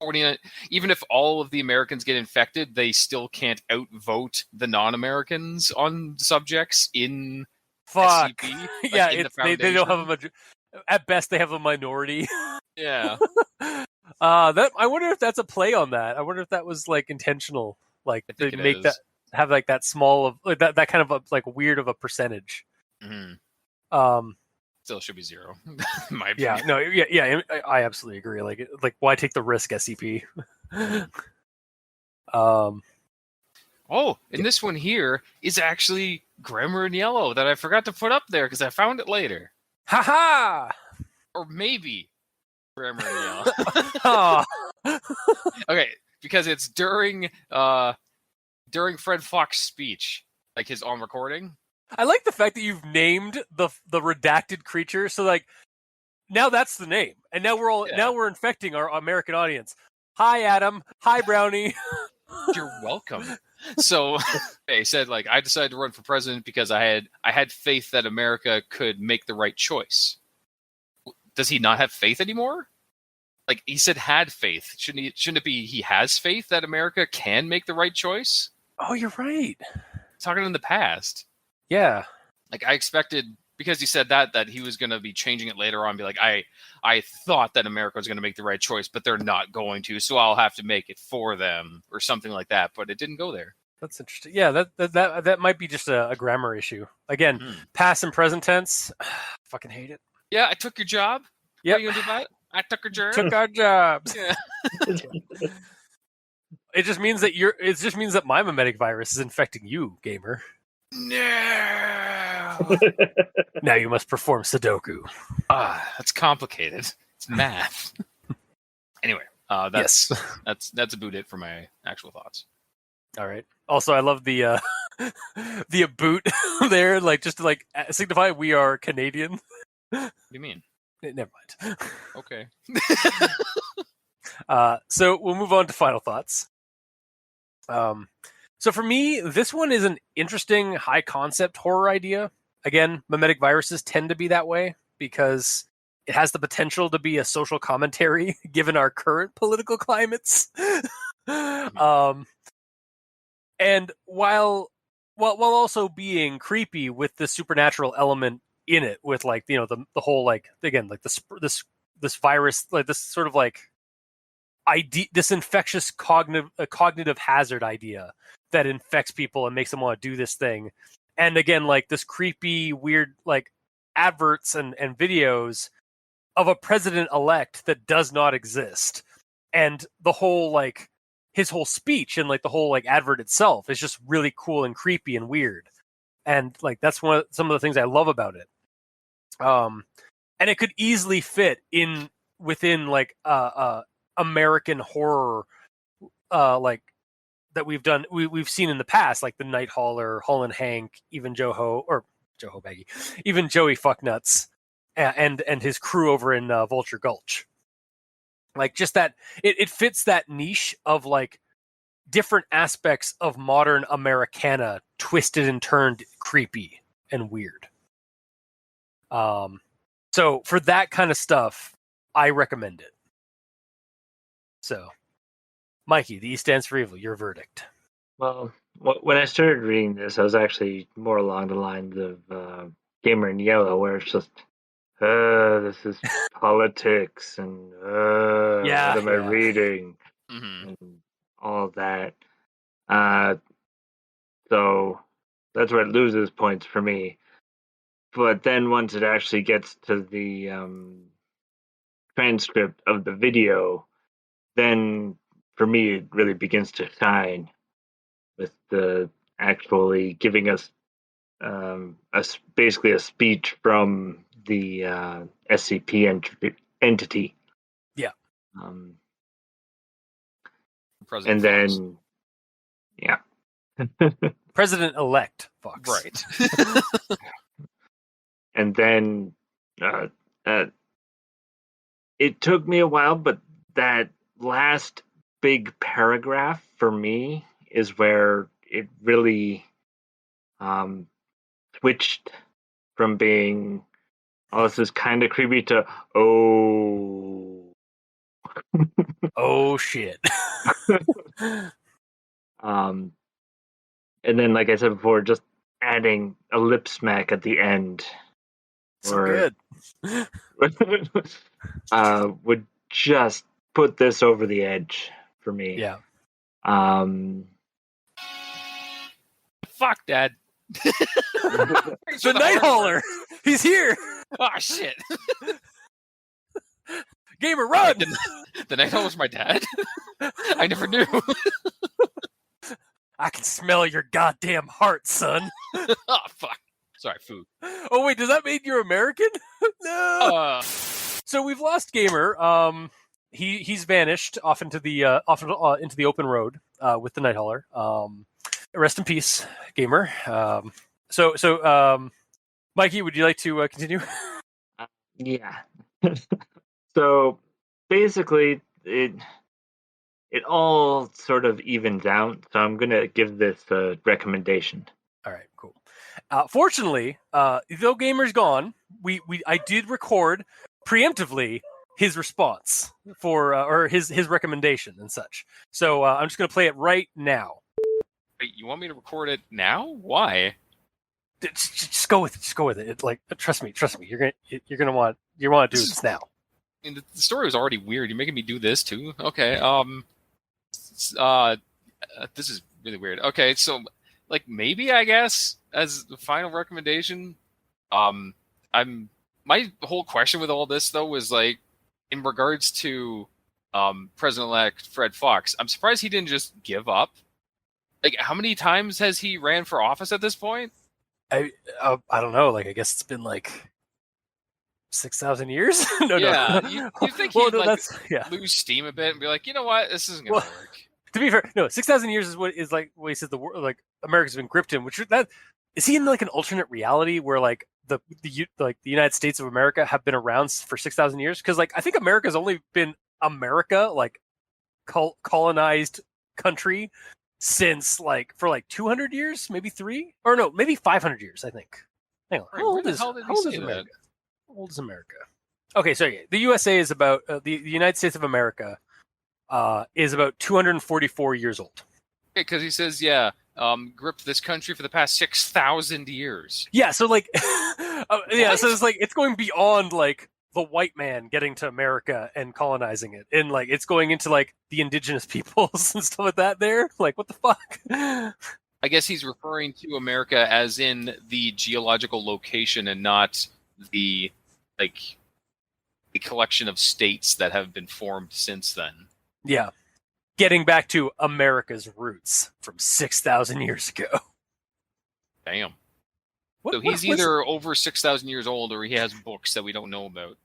49, even if all of the Americans get infected, they still can't outvote the non-Americans on subjects in SCP. Like
Yeah,
in
they don't have at best they have a minority.
Yeah.
That I wonder if that's a play on that. I wonder if that was like intentional, like to make that have like that small of like that kind of a, like weird of a percentage.
Mm-hmm. Still should be 0. In my opinion.
Yeah, no, yeah, I absolutely agree. Like why take the risk, SCP?
Oh, and this one here is actually grammar in yellow that I forgot to put up there because I found it later.
Haha!
Or maybe grammar in yellow. Okay, because it's during Fred Fox's speech, like his on recording.
I like the fact that you've named the redacted creature, so like now that's the name, and now we're infecting our American audience. Hi, Adam. Hi, Brownie.
You're welcome. So he said, like, I decided to run for president because I had faith that America could make the right choice. Does he not have faith anymore? Like, he said had faith. Shouldn't it be he has faith that America can make the right choice?
Oh, you're right.
Talking in the past.
Yeah.
Like, I expected, because he said that he was going to be changing it later on, and be like, I thought that America was going to make the right choice, but they're not going to, so I'll have to make it for them, or something like that, but it didn't go there.
That's interesting. Yeah, that might be just a grammar issue. Again, past and present tense. Fucking hate it.
Yeah, I took your job.
Yeah.
What are you going to do about it? I took your job.
Took our jobs.
Yeah.
It just means that my memetic virus is infecting you, gamer.
No.
Now you must perform Sudoku.
That's complicated. It's math. Anyway, that's about it for my actual thoughts.
All right. Also, I love the the boot there, like just to like signify we are Canadian.
What do you mean?
Never mind.
Okay.
So we'll move on to final thoughts. So for me, this one is an interesting high concept horror idea. Again, memetic viruses tend to be that way because it has the potential to be a social commentary given our current political climates. And while also being creepy with the supernatural element in it, with like, you know, the whole like, again, like this virus, like this sort of like this infectious cognitive hazard idea that infects people and makes them want to do this thing. And again, like this creepy, weird, like adverts and videos of a president-elect that does not exist. And the whole, like, his whole speech and like the whole like advert itself is just really cool and creepy and weird. And like that's some of the things I love about it. And it could easily fit within like American horror like that we've seen in the past, like the Night Hauler, Hull and Hank, even Joe Baggy, even Joey Fucknuts, and his crew over in Vulture Gulch. Like just that it fits that niche of like different aspects of modern Americana twisted and turned creepy and weird. So for that kind of stuff, I recommend it. So, Mikey, the E stands for evil. Your verdict.
Well, when I started reading this, I was actually more along the lines of Gamer in Yellow, where it's just, this is politics, and what am I reading?
Mm-hmm.
And all that. So that's where it loses points for me. But then once it actually gets to the transcript of the video, then for me it really begins to shine with the actually giving us basically a speech from the SCP entity.
Yeah.
President
Fox.
Then, yeah.
President-elect Fox.
Right.
And then it took me a while, but that last big paragraph for me is where it really switched from being, oh, this is kind of creepy, to, oh.
Oh, shit.
And then, like I said before, just adding a lip smack at the end.
So good.
Would just put this over the edge for me.
Yeah.
Fuck, Dad.
The Night Hauler. He's here.
Oh, shit.
Gamer, run!
The Night Hauler's my dad? I never knew.
I can smell your goddamn heart, son.
Oh, fuck. Sorry, food.
Oh, wait, does that mean you're American? No. So we've lost Gamer. He's vanished off into the open road with the Night Hauler. Rest in peace, Gamer. So Mikey, would you like to continue?
Yeah. So basically, it all sort of evens out. So I'm gonna give this a recommendation.
All right, cool. Fortunately, though Gamer's gone, I did record preemptively his response for or his recommendation and such. So I'm just gonna play it right now.
Wait, you want me to record it now? Why?
Just go with it. Just go with it. It like trust me. You're gonna want to do this now.
I mean, the story was already weird. You're making me do this too. Okay. This is really weird. Okay, so like maybe I guess as the final recommendation, my whole question with all this though was like in regards to President-elect Fred Fox. I'm surprised he didn't just give up. Like, how many times has he ran for office at this point?
I don't know. Like, I guess it's been like 6,000 years. No.
You think he'd lose steam a bit and be like, you know what, this isn't gonna work.
To be fair, no, 6,000 years is what he says the world, like America's been gripped in. Which that is he in like an alternate reality where like the United States of America have been around for 6,000 years? Because like I think America's only been America, like colonized country, since like for like 200 years, maybe 3, or no, maybe 500 years. I think. Hang on, how old is America? How old is America? Okay, so the USA is about the United States of America is about 244 years old.
Because he says, gripped this country for the past 6,000 years.
Yeah, so like, so it's like it's going beyond like the white man getting to America and colonizing it, and like it's going into like the indigenous peoples and stuff like that. There, like what the fuck?
I guess he's referring to America as in the geological location and not the collection of states that have been formed since then.
Yeah. Getting back to America's roots from 6,000 years ago.
Damn. So he's either over 6,000 years old, or he has books that we don't know about,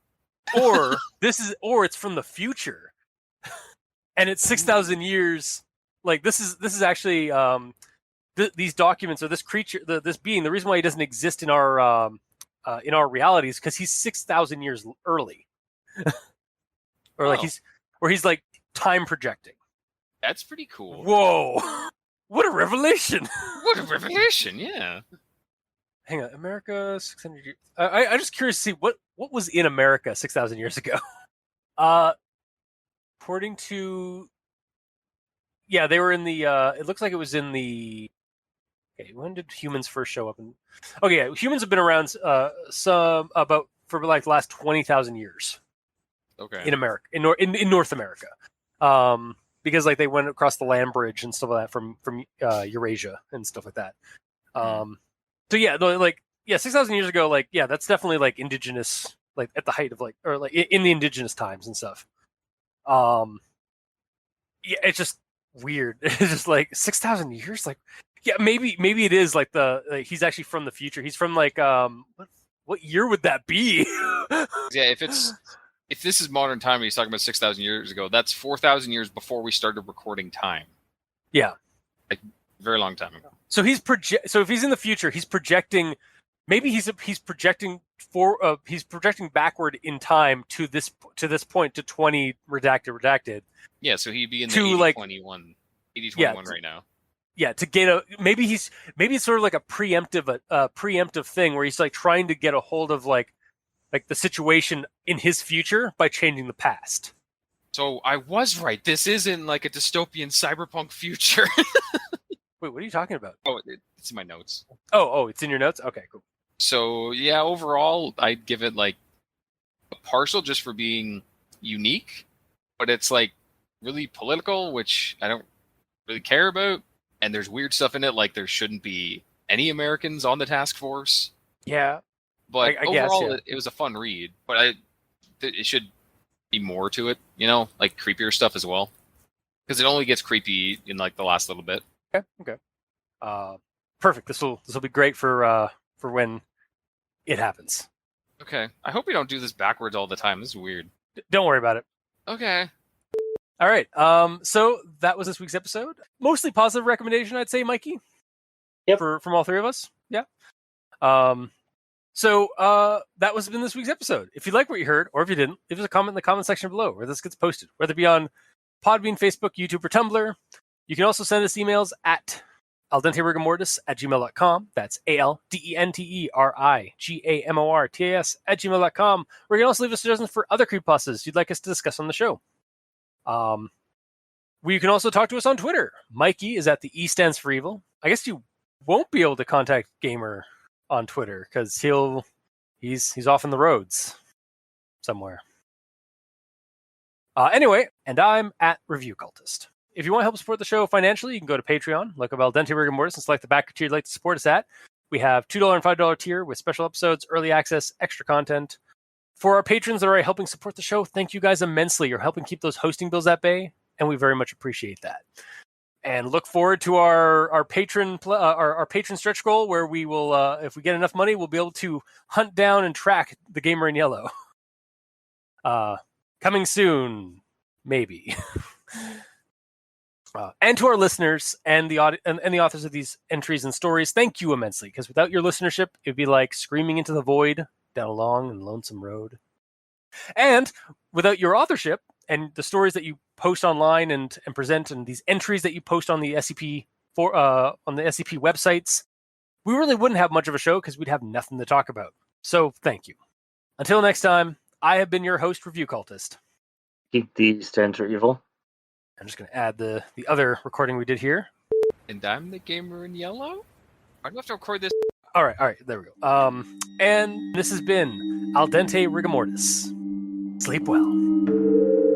or it's from the future, and it's 6,000 years. Like this is actually these documents or this creature, this being. The reason why he doesn't exist in our reality is because he's 6,000 years early, or like he's like time projecting.
That's pretty cool.
Whoa! What a revelation!
What a revelation! Yeah.
Hang on, America 600 years. I'm just curious to see what was in America 6,000 years ago. According to, yeah, they were in the. It looks like it was in the. Okay, when did humans first show up? Yeah, humans have been around for like the last 20,000 years.
Okay.
In America, in North America, because like they went across the land bridge and stuff like that from Eurasia and stuff like that. So yeah, 6,000 years ago, like yeah, that's definitely like indigenous, like at the height of like or like in the indigenous times and stuff. Yeah, it's just weird. It's just like 6,000 years, like yeah, maybe it is like he's actually from the future. He's from like what year would that be?
Yeah, if this is modern time, and he's talking about 6,000 years ago. That's 4,000 years before we started recording time.
Yeah,
like very long time ago.
So So if he's in the future, he's projecting. Maybe he's projecting he's projecting backward in time to this point to 20 redacted.
Yeah, so he'd be in the 8021 right now.
Yeah, to get maybe it's sort of like a preemptive thing where he's like trying to get a hold of like the situation in his future by changing the past.
So I was right. This isn't like a dystopian cyberpunk future.
Wait, what are you talking about?
Oh, it's in my notes.
Oh, it's in your notes? Okay, cool.
So, yeah, overall, I'd give it, like, a partial just for being unique, but it's, like, really political, which I don't really care about, and there's weird stuff in it, like there shouldn't be any Americans on the task force.
Yeah.
But
I
overall,
guess, yeah.
It was a fun read, but it should be more to it, you know, like creepier stuff as well. Because it only gets creepy in, like, the last little bit.
Okay. Perfect. This will be great for when it happens.
Okay. I hope we don't do this backwards all the time. This is weird.
Don't worry about it.
Okay.
All right. So that was this week's episode. Mostly positive recommendation, I'd say, Mikey.
Yep.
From all three of us. Yeah. So that was been this week's episode. If you like what you heard, or if you didn't, leave us a comment in the comment section below where this gets posted, whether it be on Podbean, Facebook, YouTube, or Tumblr. You can also send us emails at aldenterigamortis@gmail.com. That's ALDENTERIGAMORTAS@gmail.com. Where you can also leave us suggestions for other creepypastas you'd like us to discuss on the show. You can also talk to us on Twitter. Mikey is at the E stands for evil. I guess you won't be able to contact Gamer on Twitter because he's off in the roads somewhere. Anyway, and I'm at Review Cultist. If you want to help support the show financially, you can go to Patreon, look up Al Dente Rigor Mortis, and select the backer tier you'd like to support us at. We have $2 and $5 tier with special episodes, early access, extra content. For our patrons that are helping support the show, thank you guys immensely. You're helping keep those hosting bills at bay, and we very much appreciate that. And look forward to our patron stretch goal, where we will, if we get enough money, we'll be able to hunt down and track the Gamer in Yellow. Coming soon, maybe. And to our listeners and the authors of these entries and stories, thank you immensely, because without your listenership, it'd be like screaming into the void down a long and lonesome road. And without your authorship and the stories that you post online and present, and these entries that you post on the SCP on the SCP websites, we really wouldn't have much of a show because we'd have nothing to talk about. So thank you. Until next time, I have been your host, Review Cultist.
Keep the stands for evil.
I'm just going to add the other recording we did here.
And I'm the Gamer in Yellow? I do have to record this.
All right, there we go. And this has been Al Dente Rigor Mortis. Sleep well.